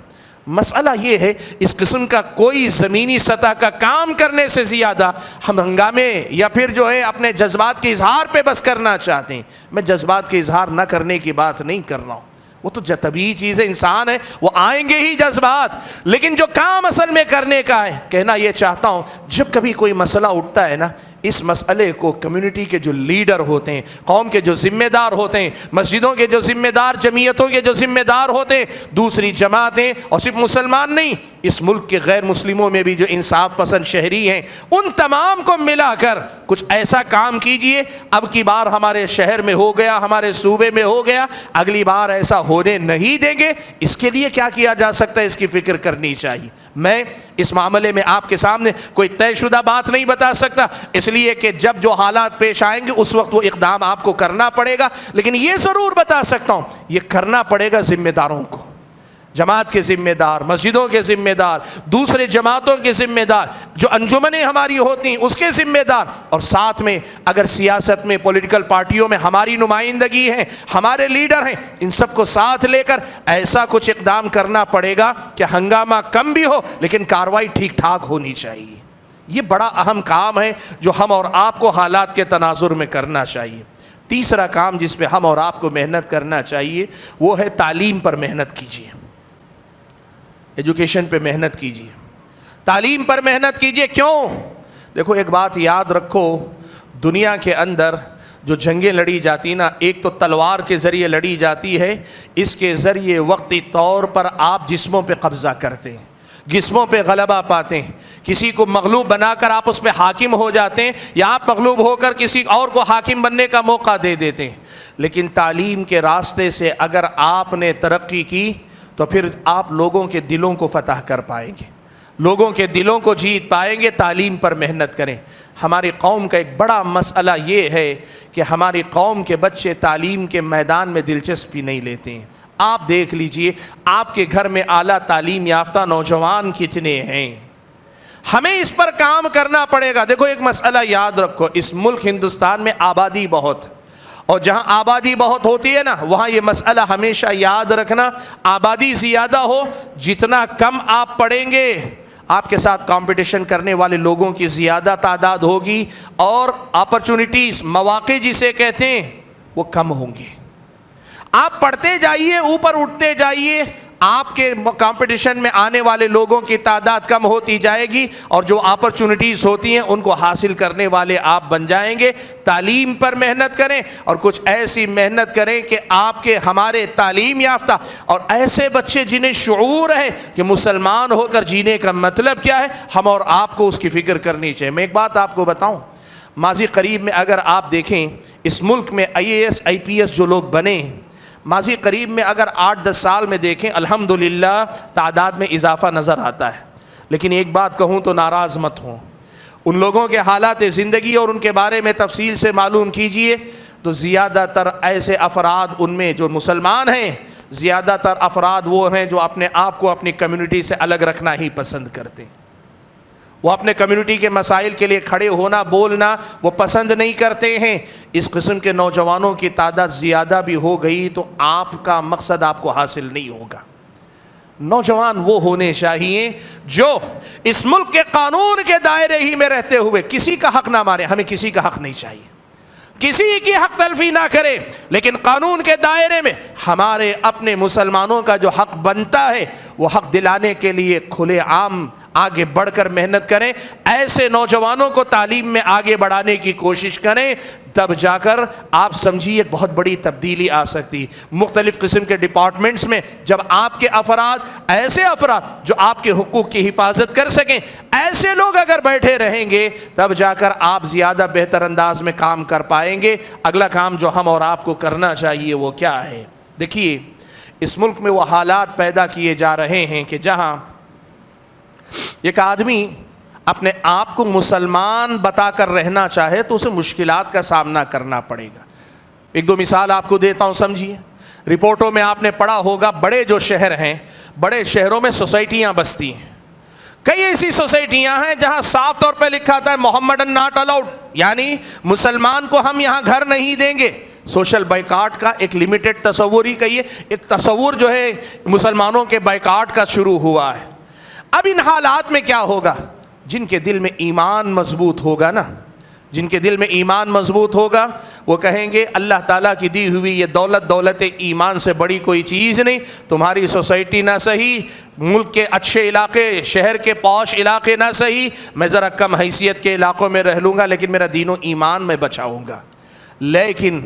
مسئلہ یہ ہے، اس قسم کا کوئی زمینی سطح کا کام کرنے سے زیادہ ہم ہنگامے یا پھر جو ہے اپنے جذبات کے اظہار پہ بس کرنا چاہتے ہیں۔ میں جذبات کے اظہار نہ کرنے کی بات نہیں کر رہا ہوں، وہ تو طبیعی چیز ہے، انسان ہے، وہ آئیں گے ہی جذبات، لیکن جو کام اصل میں کرنے کا ہے، کہنا یہ چاہتا ہوں جب کبھی کوئی مسئلہ اٹھتا ہے نا، اس مسئلے کو کمیونٹی کے جو لیڈر ہوتے ہیں، قوم کے جو ذمہ دار ہوتے ہیں، مسجدوں کے جو ذمہ دار، جمعیتوں کے جو ذمہ دار ہوتے ہیں، دوسری جماعتیں، اور صرف مسلمان نہیں، اس ملک کے غیر مسلموں میں بھی جو انصاف پسند شہری ہیں، ان تمام کو ملا کر کچھ ایسا کام کیجئے۔ اب کی بار ہمارے شہر میں ہو گیا، ہمارے صوبے میں ہو گیا، اگلی بار ایسا ہونے نہیں دیں گے۔ اس کے لیے کیا کیا جا سکتا ہے، اس کی فکر کرنی چاہیے۔ میں اس معاملے میں آپ کے سامنے کوئی طے شدہ بات نہیں بتا سکتا، اس لیے کہ جب جو حالات پیش آئیں گے اس وقت وہ اقدام آپ کو کرنا پڑے گا، لیکن یہ ضرور بتا سکتا ہوں یہ کرنا پڑے گا ذمہ داروں کو، جماعت کے ذمہ دار، مسجدوں کے ذمہ دار، دوسرے جماعتوں کے ذمہ دار، جو انجمنیں ہماری ہوتی ہیں اس کے ذمہ دار، اور ساتھ میں اگر سیاست میں، پولیٹیکل پارٹیوں میں ہماری نمائندگی ہے، ہمارے لیڈر ہیں، ان سب کو ساتھ لے کر ایسا کچھ اقدام کرنا پڑے گا کہ ہنگامہ کم بھی ہو لیکن کارروائی ٹھیک ٹھاک ہونی چاہیے۔ یہ بڑا اہم کام ہے جو ہم اور آپ کو حالات کے تناظر میں کرنا چاہیے۔ تیسرا کام جس پہ ہم اور آپ کو محنت کرنا چاہیے وہ ہے تعلیم پر محنت کیجیے، ایجوکیشن پہ محنت کیجیے، تعلیم پر محنت کیجیے۔ کیوں؟ دیکھو ایک بات یاد رکھو، دنیا کے اندر جو جنگیں لڑی جاتی نا، ایک تو تلوار کے ذریعے لڑی جاتی ہے، اس کے ذریعے وقتی طور پر آپ جسموں پہ قبضہ کرتے ہیں، جسموں پہ غلبہ پاتے ہیں، کسی کو مغلوب بنا کر آپ اس پہ حاکم ہو جاتے ہیں، یا آپ مغلوب ہو کر کسی اور کو حاکم بننے کا موقع دے دیتے ہیں۔ لیکن تعلیم کے راستے سے اگر آپ نے ترقی کی تو پھر آپ لوگوں کے دلوں کو فتح کر پائیں گے، لوگوں کے دلوں کو جیت پائیں گے۔ تعلیم پر محنت کریں۔ ہماری قوم کا ایک بڑا مسئلہ یہ ہے کہ ہماری قوم کے بچے تعلیم کے میدان میں دلچسپی نہیں لیتے ہیں۔ آپ دیکھ لیجئے آپ کے گھر میں اعلیٰ تعلیم یافتہ نوجوان کتنے ہیں، ہمیں اس پر کام کرنا پڑے گا۔ دیکھو ایک مسئلہ یاد رکھو، اس ملک ہندوستان میں آبادی بہت، اور جہاں آبادی بہت ہوتی ہے نا، وہاں یہ مسئلہ ہمیشہ یاد رکھنا، آبادی زیادہ ہو، جتنا کم آپ پڑھیں گے آپ کے ساتھ کمپٹیشن کرنے والے لوگوں کی زیادہ تعداد ہوگی، اور اپرچونٹیز، مواقع جسے کہتے ہیں، وہ کم ہوں گے۔ آپ پڑھتے جائیے، اوپر اٹھتے جائیے، آپ کے کمپٹیشن میں آنے والے لوگوں کی تعداد کم ہوتی جائے گی، اور جو اپرچونٹیز ہوتی ہیں ان کو حاصل کرنے والے آپ بن جائیں گے۔ تعلیم پر محنت کریں، اور کچھ ایسی محنت کریں کہ آپ کے ہمارے تعلیم یافتہ اور ایسے بچے جنہیں شعور ہے کہ مسلمان ہو کر جینے کا مطلب کیا ہے، ہم اور آپ کو اس کی فکر کرنی چاہیے۔ میں ایک بات آپ کو بتاؤں، ماضی قریب میں اگر آپ دیکھیں اس ملک میں IAS IPS جو لوگ بنے، ماضی قریب میں اگر 8-10 سال میں دیکھیں، الحمدللہ تعداد میں اضافہ نظر آتا ہے۔ لیکن ایک بات کہوں تو ناراض مت ہوں، ان لوگوں کے حالات زندگی اور ان کے بارے میں تفصیل سے معلوم کیجئے تو زیادہ تر ایسے افراد ان میں جو مسلمان ہیں، زیادہ تر افراد وہ ہیں جو اپنے آپ کو اپنی کمیونٹی سے الگ رکھنا ہی پسند کرتے ہیں۔ وہ اپنے کمیونٹی کے مسائل کے لیے کھڑے ہونا، بولنا وہ پسند نہیں کرتے ہیں۔ اس قسم کے نوجوانوں کی تعداد زیادہ بھی ہو گئی تو آپ کا مقصد آپ کو حاصل نہیں ہوگا۔ نوجوان وہ ہونے چاہیے جو اس ملک کے قانون کے دائرے ہی میں رہتے ہوئے کسی کا حق نہ مارے. ہمیں کسی کا حق نہیں چاہیے, کسی کی حق تلفی نہ کرے, لیکن قانون کے دائرے میں ہمارے اپنے مسلمانوں کا جو حق بنتا ہے وہ حق دلانے کے لیے کھلے عام آگے بڑھ کر محنت کریں. ایسے نوجوانوں کو تعلیم میں آگے بڑھانے کی کوشش کریں, تب جا کر آپ سمجھیے ایک بہت بڑی تبدیلی آ سکتی. مختلف قسم کے ڈپارٹمنٹس میں جب آپ کے افراد, ایسے افراد جو آپ کے حقوق کی حفاظت کر سکیں, ایسے لوگ اگر بیٹھے رہیں گے تب جا کر آپ زیادہ بہتر انداز میں کام کر پائیں گے. اگلا کام جو ہم اور آپ کو کرنا چاہیے وہ کیا ہے؟ دیکھیے, اس ملک میں وہ حالات پیدا کیے جا رہے ہیں کہ جہاں ایک آدمی اپنے آپ کو مسلمان بتا کر رہنا چاہے تو اسے مشکلات کا سامنا کرنا پڑے گا. ایک دو مثال آپ کو دیتا ہوں, سمجھیے. رپورٹوں میں آپ نے پڑھا ہوگا بڑے جو شہر ہیں, بڑے شہروں میں سوسائٹیاں بستی ہیں. کئی ایسی سوسائٹیاں ہیں جہاں صاف طور پہ لکھا تھا محمدن ناٹ الاؤڈ, یعنی مسلمان کو ہم یہاں گھر نہیں دیں گے. سوشل بائیکاٹ کا ایک لمیٹڈ تصور ہی کہیے, ایک تصور جو ہے مسلمانوں کے بائیکاٹ کا شروع ہوا ہے. اب ان حالات میں کیا ہوگا؟ جن کے دل میں ایمان مضبوط ہوگا نا, جن کے دل میں ایمان مضبوط ہوگا وہ کہیں گے اللہ تعالیٰ کی دی ہوئی یہ دولت ایمان سے بڑی کوئی چیز نہیں. تمہاری سوسائٹی نہ صحیح, ملک کے اچھے علاقے, شہر کے پوش علاقے نہ صحیح, میں ذرا کم حیثیت کے علاقوں میں رہ لوں گا لیکن میرا دین و ایمان میں بچاؤں گا. لیکن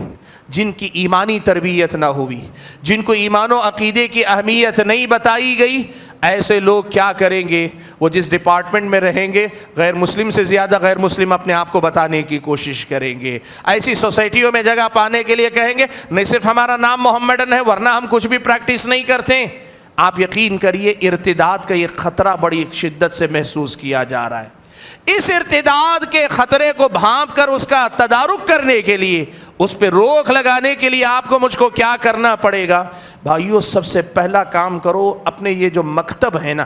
جن کی ایمانی تربیت نہ ہوئی, جن کو ایمان و عقیدے کی اہمیت نہیں بتائی گئی, ایسے لوگ کیا کریں گے؟ وہ جس ڈپارٹمنٹ میں رہیں گے غیر مسلم سے زیادہ غیر مسلم اپنے آپ کو بتانے کی کوشش کریں گے. ایسی سوسائٹیوں میں جگہ پانے کے لیے کہیں گے نہیں صرف ہمارا نام محمدن ہے ورنہ ہم کچھ بھی پریکٹس نہیں کرتے. آپ یقین کریے ارتداد کا یہ خطرہ بڑی شدت سے محسوس کیا جا رہا ہے. اس ارتداد کے خطرے کو بھانپ کر اس کا تدارک کرنے کے لیے, اس پہ روک لگانے کے لیے آپ کو مجھ کو کیا کرنا پڑے گا؟ بھائیو, سب سے پہلا کام کرو, اپنے یہ جو مکتب ہے نا,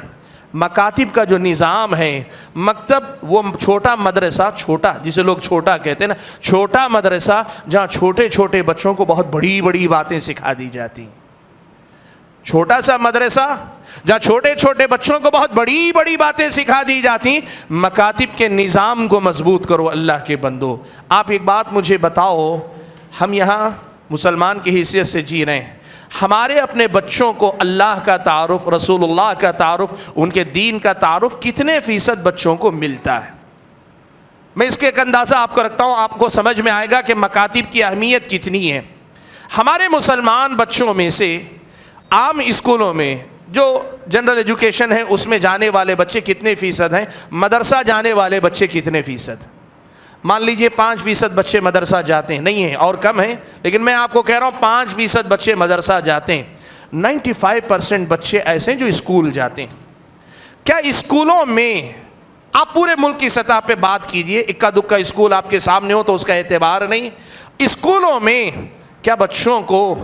مکاتب کا جو نظام ہے, مکتب وہ چھوٹا مدرسہ, چھوٹا جسے لوگ چھوٹا کہتے ہیں نا, چھوٹا مدرسہ جہاں چھوٹے چھوٹے بچوں کو بہت بڑی بڑی باتیں سکھا دی جاتی. چھوٹا سا مدرسہ جہاں چھوٹے چھوٹے بچوں کو بہت بڑی بڑی باتیں سکھا دی جاتی. مکاتب کے نظام کو مضبوط کرو اللہ کے بندو. آپ ایک بات مجھے بتاؤ, ہم یہاں مسلمان کی حیثیت سے جی رہے ہیں, ہمارے اپنے بچوں کو اللہ کا تعارف, رسول اللہ کا تعارف, ان کے دین کا تعارف کتنے فیصد بچوں کو ملتا ہے؟ میں اس کے ایک اندازہ آپ کو رکھتا ہوں, آپ کو سمجھ میں آئے گا کہ مکاتب کی اہمیت کتنی ہے. ہمارے مسلمان بچوں میں سے عام اسکولوں میں جو جنرل ایجوکیشن ہے اس میں جانے والے بچے کتنے فیصد ہیں؟ مدرسہ جانے والے بچے کتنے فیصد؟ مان لیجئے 5% بچے مدرسہ جاتے ہیں, نہیں ہیں اور کم ہیں, لیکن میں آپ کو کہہ رہا ہوں 5% بچے مدرسہ جاتے ہیں. 95% بچے ایسے ہیں جو اسکول جاتے ہیں. کیا اسکولوں میں, آپ پورے ملک کی سطح پہ بات کیجئے, اکا دکا اسکول آپ کے سامنے ہو تو اس کا اعتبار نہیں, اسکولوں میں کیا بچوں کو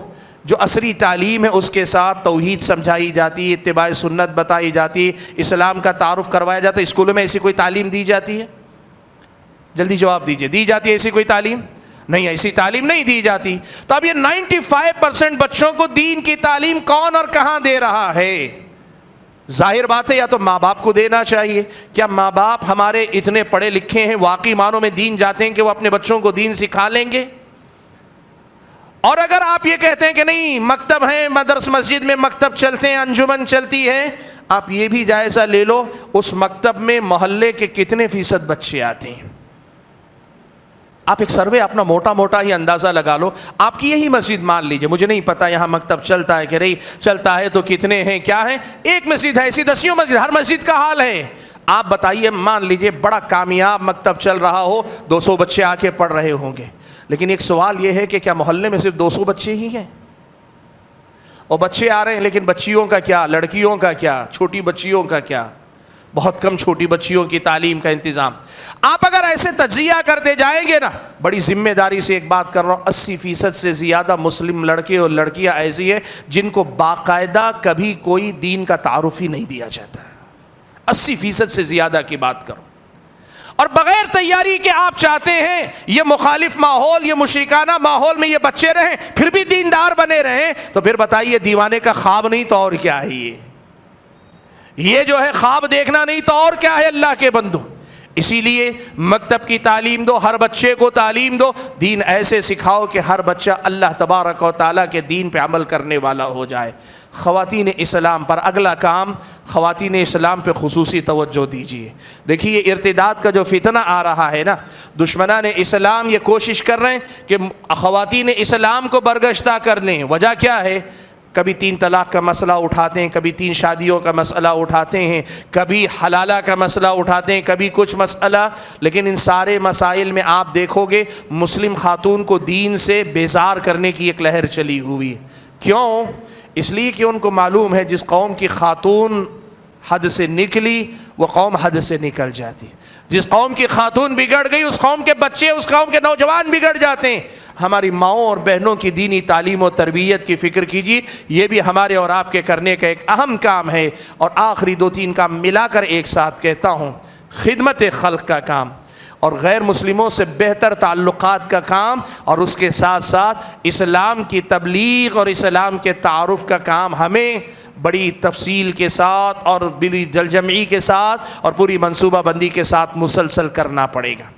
جو عصری تعلیم ہے اس کے ساتھ توحید سمجھائی جاتی ہے, اتباع سنت بتائی جاتی ہے, اسلام کا تعارف کروایا جاتا ہے؟ اسکولوں میں ایسی کوئی تعلیم دی جاتی ہے؟ جلدی جواب دیجئے, دی جاتی ہے ایسی کوئی تعلیم؟ نہیں, ایسی تعلیم نہیں دی جاتی. تو اب یہ 95% بچوں کو دین کی تعلیم کون اور کہاں دے رہا ہے؟ ظاہر بات ہے یا تو ماں باپ کو دینا چاہیے. کیا ماں باپ ہمارے اتنے پڑھے لکھے ہیں, واقعی معنوں میں دین جاتے ہیں کہ وہ اپنے بچوں کو دین سکھا لیں گے؟ اور اگر آپ یہ کہتے ہیں کہ نہیں مکتب ہیں, مدرسہ مسجد میں مکتب چلتے ہیں, انجمن چلتی ہے, آپ یہ بھی جائزہ لے لو اس مکتب میں محلے کے کتنے فیصد بچے آتے ہیں. آپ ایک سروے اپنا موٹا موٹا ہی اندازہ لگا لو. آپ کی یہی مسجد مان لیجئے, مجھے نہیں پتا یہاں مکتب چلتا ہے کہ نہیں چلتا ہے تو کتنے ہیں کیا ہیں, ایک مسجد ہے, ایسی دسیوں مسجد, ہر مسجد کا حال ہے. آپ بتائیے, مان لیجئے بڑا کامیاب مکتب چل رہا ہو, 200 بچے آ کے پڑھ رہے ہوں گے, لیکن ایک سوال یہ ہے کہ کیا محلے میں صرف 200 بچے ہی ہیں؟ اور بچے آ رہے ہیں لیکن بچیوں کا کیا, لڑکیوں کا کیا, چھوٹی بچیوں کا کیا؟ بہت کم چھوٹی بچیوں کی تعلیم کا انتظام. آپ اگر ایسے تجزیہ کرتے جائیں گے نا, بڑی ذمہ داری سے ایک بات کر رہا ہوں, 80% سے زیادہ مسلم لڑکے اور لڑکیاں ایسی ہیں جن کو باقاعدہ کبھی کوئی دین کا تعارف ہی نہیں دیا جاتا ہے. 80% سے زیادہ کی بات کرو. اور بغیر تیاری کے آپ چاہتے ہیں یہ مخالف ماحول, یہ مشرکانہ ماحول میں یہ بچے رہیں, پھر بھی دیندار بنے رہیں, تو پھر بتائیے دیوانے کا خواب نہیں تو اور کیا ہے یہ؟ یہ جو ہے خواب دیکھنا نہیں تو اور کیا ہے اللہ کے بندو. اسی لیے مکتب کی تعلیم دو، ہر بچے کو تعلیم دو، دین ایسے سکھاؤ کہ ہر بچہ اللہ تبارک و تعالیٰ کے دین پہ عمل کرنے والا ہو جائے. خواتین اسلام پر اگلا کام، خواتین اسلام پہ خصوصی توجہ دیجیے. دیکھیے ارتداد کا جو فتنہ آ رہا ہے نا، دشمنان اسلام یہ کوشش کر رہے ہیں کہ خواتین اسلام کو برگشتہ کر لیں. وجہ کیا ہے؟ کبھی 3 طلاق کا مسئلہ اٹھاتے ہیں، کبھی 3 شادیوں کا مسئلہ اٹھاتے ہیں، کبھی حلالہ کا مسئلہ اٹھاتے ہیں، کبھی کچھ مسئلہ. لیکن ان سارے مسائل میں آپ دیکھو گے مسلم خاتون کو دین سے بیزار کرنے کی ایک لہر چلی ہوئی. کیوں؟ اس لیے کہ ان کو معلوم ہے جس قوم کی خاتون حد سے نکلی وہ قوم حد سے نکل جاتی. جس قوم کی خاتون بگڑ گئی اس قوم کے بچے، اس قوم کے نوجوان بگڑ جاتے ہیں. ہماری ماؤں اور بہنوں کی دینی تعلیم و تربیت کی فکر کیجیے، یہ بھی ہمارے اور آپ کے کرنے کا ایک اہم کام ہے. اور آخری 2-3 کام ملا کر ایک ساتھ کہتا ہوں، خدمت خلق کا کام اور غیر مسلموں سے بہتر تعلقات کا کام، اور اس کے ساتھ ساتھ اسلام کی تبلیغ اور اسلام کے تعارف کا کام ہمیں بڑی تفصیل کے ساتھ اور بڑی دلجمعی کے ساتھ اور پوری منصوبہ بندی کے ساتھ مسلسل کرنا پڑے گا.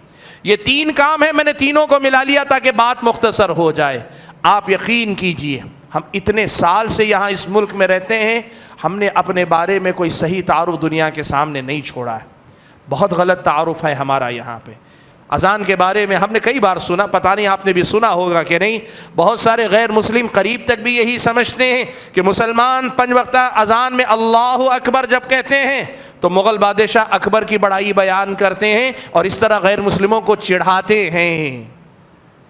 یہ 3 کام ہیں، میں نے تینوں کو ملا لیا تاکہ بات مختصر ہو جائے. آپ یقین کیجئے ہم اتنے سال سے یہاں اس ملک میں رہتے ہیں، ہم نے اپنے بارے میں کوئی صحیح تعارف دنیا کے سامنے نہیں چھوڑا ہے. بہت غلط تعارف ہے ہمارا یہاں پہ. اذان کے بارے میں ہم نے کئی بار سنا، پتہ نہیں آپ نے بھی سنا ہوگا کہ نہیں. بہت سارے غیر مسلم قریب تک بھی یہی سمجھتے ہیں کہ مسلمان 5 وقتہ اذان میں اللہ اکبر جب کہتے ہیں تو مغل بادشاہ اکبر کی بڑائی بیان کرتے ہیں، اور اس طرح غیر مسلموں کو چڑھاتے ہیں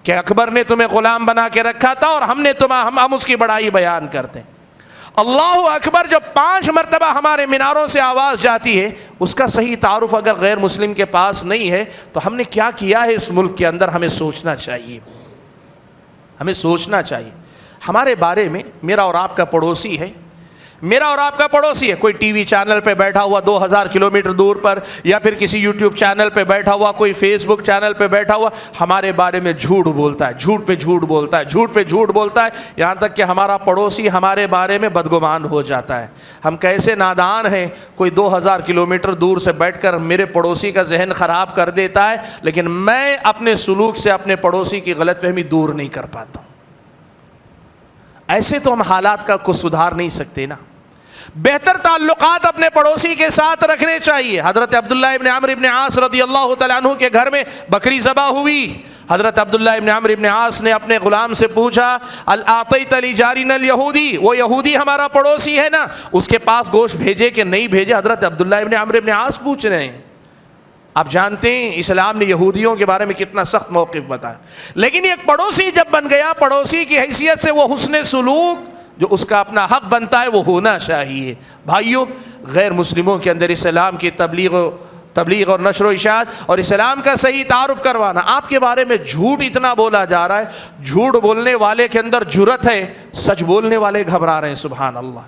کہ اکبر نے تمہیں غلام بنا کے رکھا تھا اور ہم اس کی بڑائی بیان کرتے ہیں. اللہ اکبر جب 5 مرتبہ ہمارے میناروں سے آواز جاتی ہے، اس کا صحیح تعارف اگر غیر مسلم کے پاس نہیں ہے تو ہم نے کیا کیا ہے اس ملک کے اندر. ہمیں سوچنا چاہیے، ہمیں سوچنا چاہیے. ہمارے بارے میں میرا اور آپ کا پڑوسی ہے، میرا اور آپ کا پڑوسی ہے، کوئی ٹی وی چینل پہ بیٹھا ہوا 2000 کلومیٹر دور پر، یا پھر کسی یوٹیوب چینل پہ بیٹھا ہوا، کوئی فیس بک چینل پہ بیٹھا ہوا، ہمارے بارے میں جھوٹ بولتا ہے، جھوٹ پہ جھوٹ بولتا ہے، جھوٹ پہ جھوٹ بولتا ہے، یہاں تک کہ ہمارا پڑوسی ہمارے بارے میں بدگمان ہو جاتا ہے. ہم کیسے نادان ہیں، کوئی 2000 کلومیٹر دور سے بیٹھ کر میرے پڑوسی کا ذہن خراب کر دیتا ہے، لیکن میں اپنے سلوک سے اپنے پڑوسی کی غلط فہمی دور نہیں کر پاتا ہوں. ایسے تو ہم حالات کو سدھار نہیں سکتے نا. بہتر تعلقات اپنے پڑوسی کے ساتھ رکھنے چاہیے. حضرت عبداللہ ابن عمرو ابن عاص رضی اللہ تعالیٰ عنہ کے گھر میں بکری ذبح ہوئی. حضرت عبداللہ ابن عمرو ابن عاص نے اپنے غلام سے پوچھا، اعطیت لجارنا الیہودی، وہ یہودی ہمارا پڑوسی ہے نا، اس کے پاس گوشت بھیجے کہ نہیں بھیجے؟ حضرت عبداللہ ابن عمرو ابن عاص پوچھ رہے ہیں. آپ جانتے ہیں اسلام نے یہودیوں کے بارے میں کتنا سخت موقف بتایا، لیکن ایک پڑوسی جب بن گیا، پڑوسی کی حیثیت سے وہ حسن سلوک جو اس کا اپنا حق بنتا ہے وہ ہونا چاہیے. بھائیو، غیر مسلموں کے اندر اسلام کی تبلیغ اور نشر و اشاعت اور اسلام کا صحیح تعارف کروانا. آپ کے بارے میں جھوٹ اتنا بولا جا رہا ہے، جھوٹ بولنے والے کے اندر جرأت ہے، سچ بولنے والے گھبرا رہے ہیں. سبحان اللہ.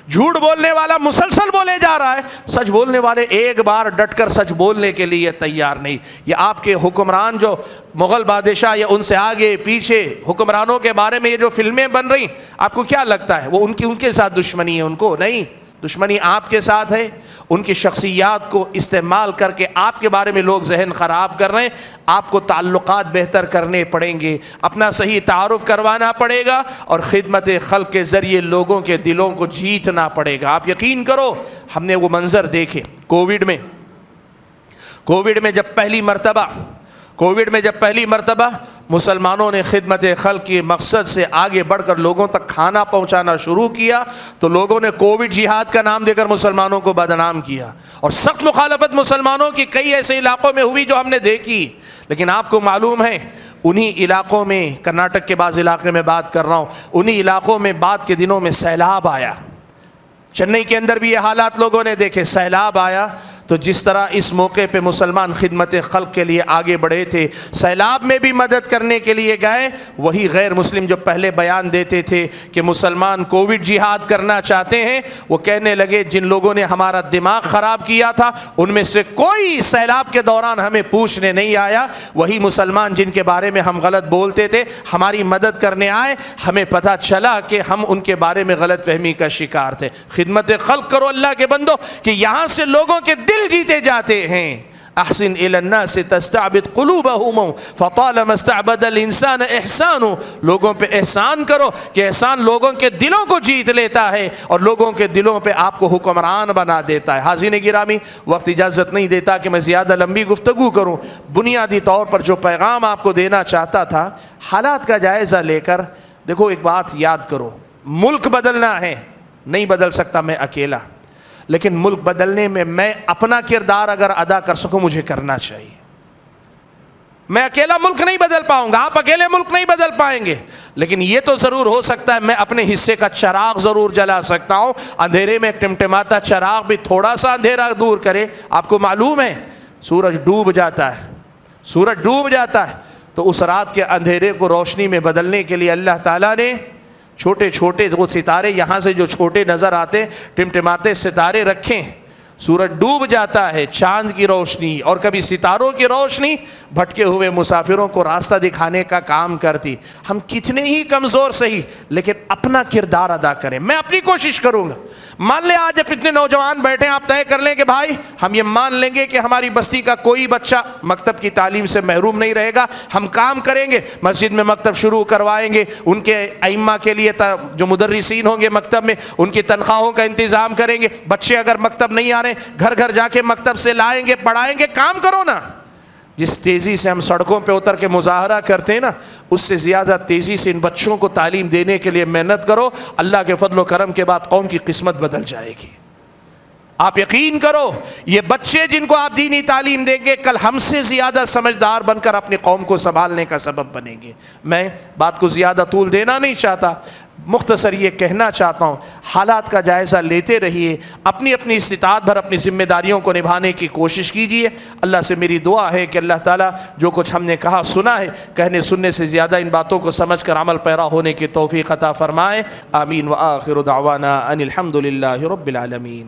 جھوٹ بولنے والا مسلسل بولے جا رہا ہے، سچ بولنے والے ایک بار ڈٹ کر سچ بولنے کے لیے تیار نہیں. یہ آپ کے حکمران جو مغل بادشاہ یا ان سے آگے پیچھے حکمرانوں کے بارے میں یہ جو فلمیں بن رہی، آپ کو کیا لگتا ہے وہ ان کے ساتھ دشمنی ہے؟ ان کو نہیں، دشمنی آپ کے ساتھ ہے. ان کی شخصیات کو استعمال کر کے آپ کے بارے میں لوگ ذہن خراب کر رہے ہیں. آپ کو تعلقات بہتر کرنے پڑیں گے، اپنا صحیح تعارف کروانا پڑے گا، اور خدمت خلق کے ذریعے لوگوں کے دلوں کو جیتنا پڑے گا. آپ یقین کرو، ہم نے وہ منظر دیکھے کووڈ میں جب پہلی مرتبہ مسلمانوں نے خدمت خلق کے مقصد سے آگے بڑھ کر لوگوں تک کھانا پہنچانا شروع کیا تو لوگوں نے کووڈ جہاد کا نام دے کر مسلمانوں کو بدنام کیا، اور سخت مخالفت مسلمانوں کی کئی ایسے علاقوں میں ہوئی جو ہم نے دیکھی. لیکن آپ کو معلوم ہے انہی علاقوں میں، کرناٹک کے بعض علاقے میں بات کر رہا ہوں، انہی علاقوں میں بعد کے دنوں میں سیلاب آیا. چنئی کے اندر بھی یہ حالات لوگوں نے دیکھے، سیلاب آیا تو جس طرح اس موقع پہ مسلمان خدمت خلق کے لیے آگے بڑھے تھے، سیلاب میں بھی مدد کرنے کے لیے گئے، وہی غیر مسلم جو پہلے بیان دیتے تھے کہ مسلمان کووڈ جہاد کرنا چاہتے ہیں، وہ کہنے لگے جن لوگوں نے ہمارا دماغ خراب کیا تھا ان میں سے کوئی سیلاب کے دوران ہمیں پوچھنے نہیں آیا، وہی مسلمان جن کے بارے میں ہم غلط بولتے تھے ہماری مدد کرنے آئے، ہمیں پتہ چلا کہ ہم ان کے بارے میں غلط فہمی کا شکار تھے۔ خدمت خلق کرو اللہ کے بندو کہ یہاں سے لوگوں کے دل جیتے جاتے ہیں۔ احسن الی الناس تستعبد قلوبهم فطالما استعبد الانسان احسان، لوگوں پہ احسان کرو کہ احسان لوگوں کے دلوں کو جیت لیتا ہے اور لوگوں کے دلوں پہ آپ کو حکمران بنا دیتا ہے۔ حاضرین گرامی، وقت اجازت نہیں دیتا کہ میں زیادہ لمبی گفتگو کروں، بنیادی طور پر جو پیغام آپ کو دینا چاہتا تھا، حالات کا جائزہ لے کر دیکھو، ایک بات یاد کرو، ملک بدلنا ہے، نہیں بدل سکتا میں اکیلا، لیکن ملک بدلنے میں میں اپنا کردار اگر ادا کر سکوں مجھے کرنا چاہیے۔ میں اکیلا ملک نہیں بدل پاؤں گا، آپ اکیلے ملک نہیں بدل پائیں گے، لیکن یہ تو ضرور ہو سکتا ہے میں اپنے حصے کا چراغ ضرور جلا سکتا ہوں، اندھیرے میں ٹمٹماتا چراغ بھی تھوڑا سا اندھیرا دور کرے۔ آپ کو معلوم ہے سورج ڈوب جاتا ہے، سورج ڈوب جاتا ہے تو اس رات کے اندھیرے کو روشنی میں بدلنے کے لیے اللہ تعالیٰ نے چھوٹے چھوٹے وہ ستارے یہاں سے جو چھوٹے نظر آتے ٹمٹماتے ستارے رکھیں، سورج ڈوب جاتا ہے، چاند کی روشنی اور کبھی ستاروں کی روشنی بھٹکے ہوئے مسافروں کو راستہ دکھانے کا کام کرتی۔ ہم کتنے ہی کمزور سہی لیکن اپنا کردار ادا کریں، میں اپنی کوشش کروں گا۔ مان لیں آج جب اتنے نوجوان بیٹھے ہیں، آپ طے کر لیں کہ بھائی ہم یہ مان لیں گے کہ ہماری بستی کا کوئی بچہ مکتب کی تعلیم سے محروم نہیں رہے گا، ہم کام کریں گے، مسجد میں مکتب شروع کروائیں گے، ان کے ائمہ کے لیے جو مدرسین ہوں گے مکتب میں ان کی تنخواہوں کا انتظام کریں گے، بچے اگر مکتب نہیں آ رہے گھر گھر جا کے مکتب سے لائیں گے، پڑھائیں گے، کام کرو نا۔ جس تیزی سے ہم سڑکوں پہ اتر کے مظاہرہ کرتے ہیں نا، اس سے زیادہ تیزی سے ان بچوں کو تعلیم دینے کے لیے محنت کرو، اللہ کے فضل و کرم کے بعد قوم کی قسمت بدل جائے گی۔ آپ یقین کرو یہ بچے جن کو آپ دینی تعلیم دیں گے کل ہم سے زیادہ سمجھدار بن کر اپنی قوم کو سنبھالنے کا سبب بنیں گے۔ میں بات کو زیادہ طول دینا نہیں چاہتا، مختصر یہ کہنا چاہتا ہوں حالات کا جائزہ لیتے رہیے، اپنی اپنی استطاعت بھر اپنی ذمہ داریوں کو نبھانے کی کوشش کیجیے۔ اللہ سے میری دعا ہے کہ اللہ تعالیٰ جو کچھ ہم نے کہا سنا ہے، کہنے سننے سے زیادہ ان باتوں کو سمجھ کر عمل پیرا ہونے کی توفیق عطا فرمائے۔ آمین وآخر دعوانا ان الحمد للہ رب العالمین۔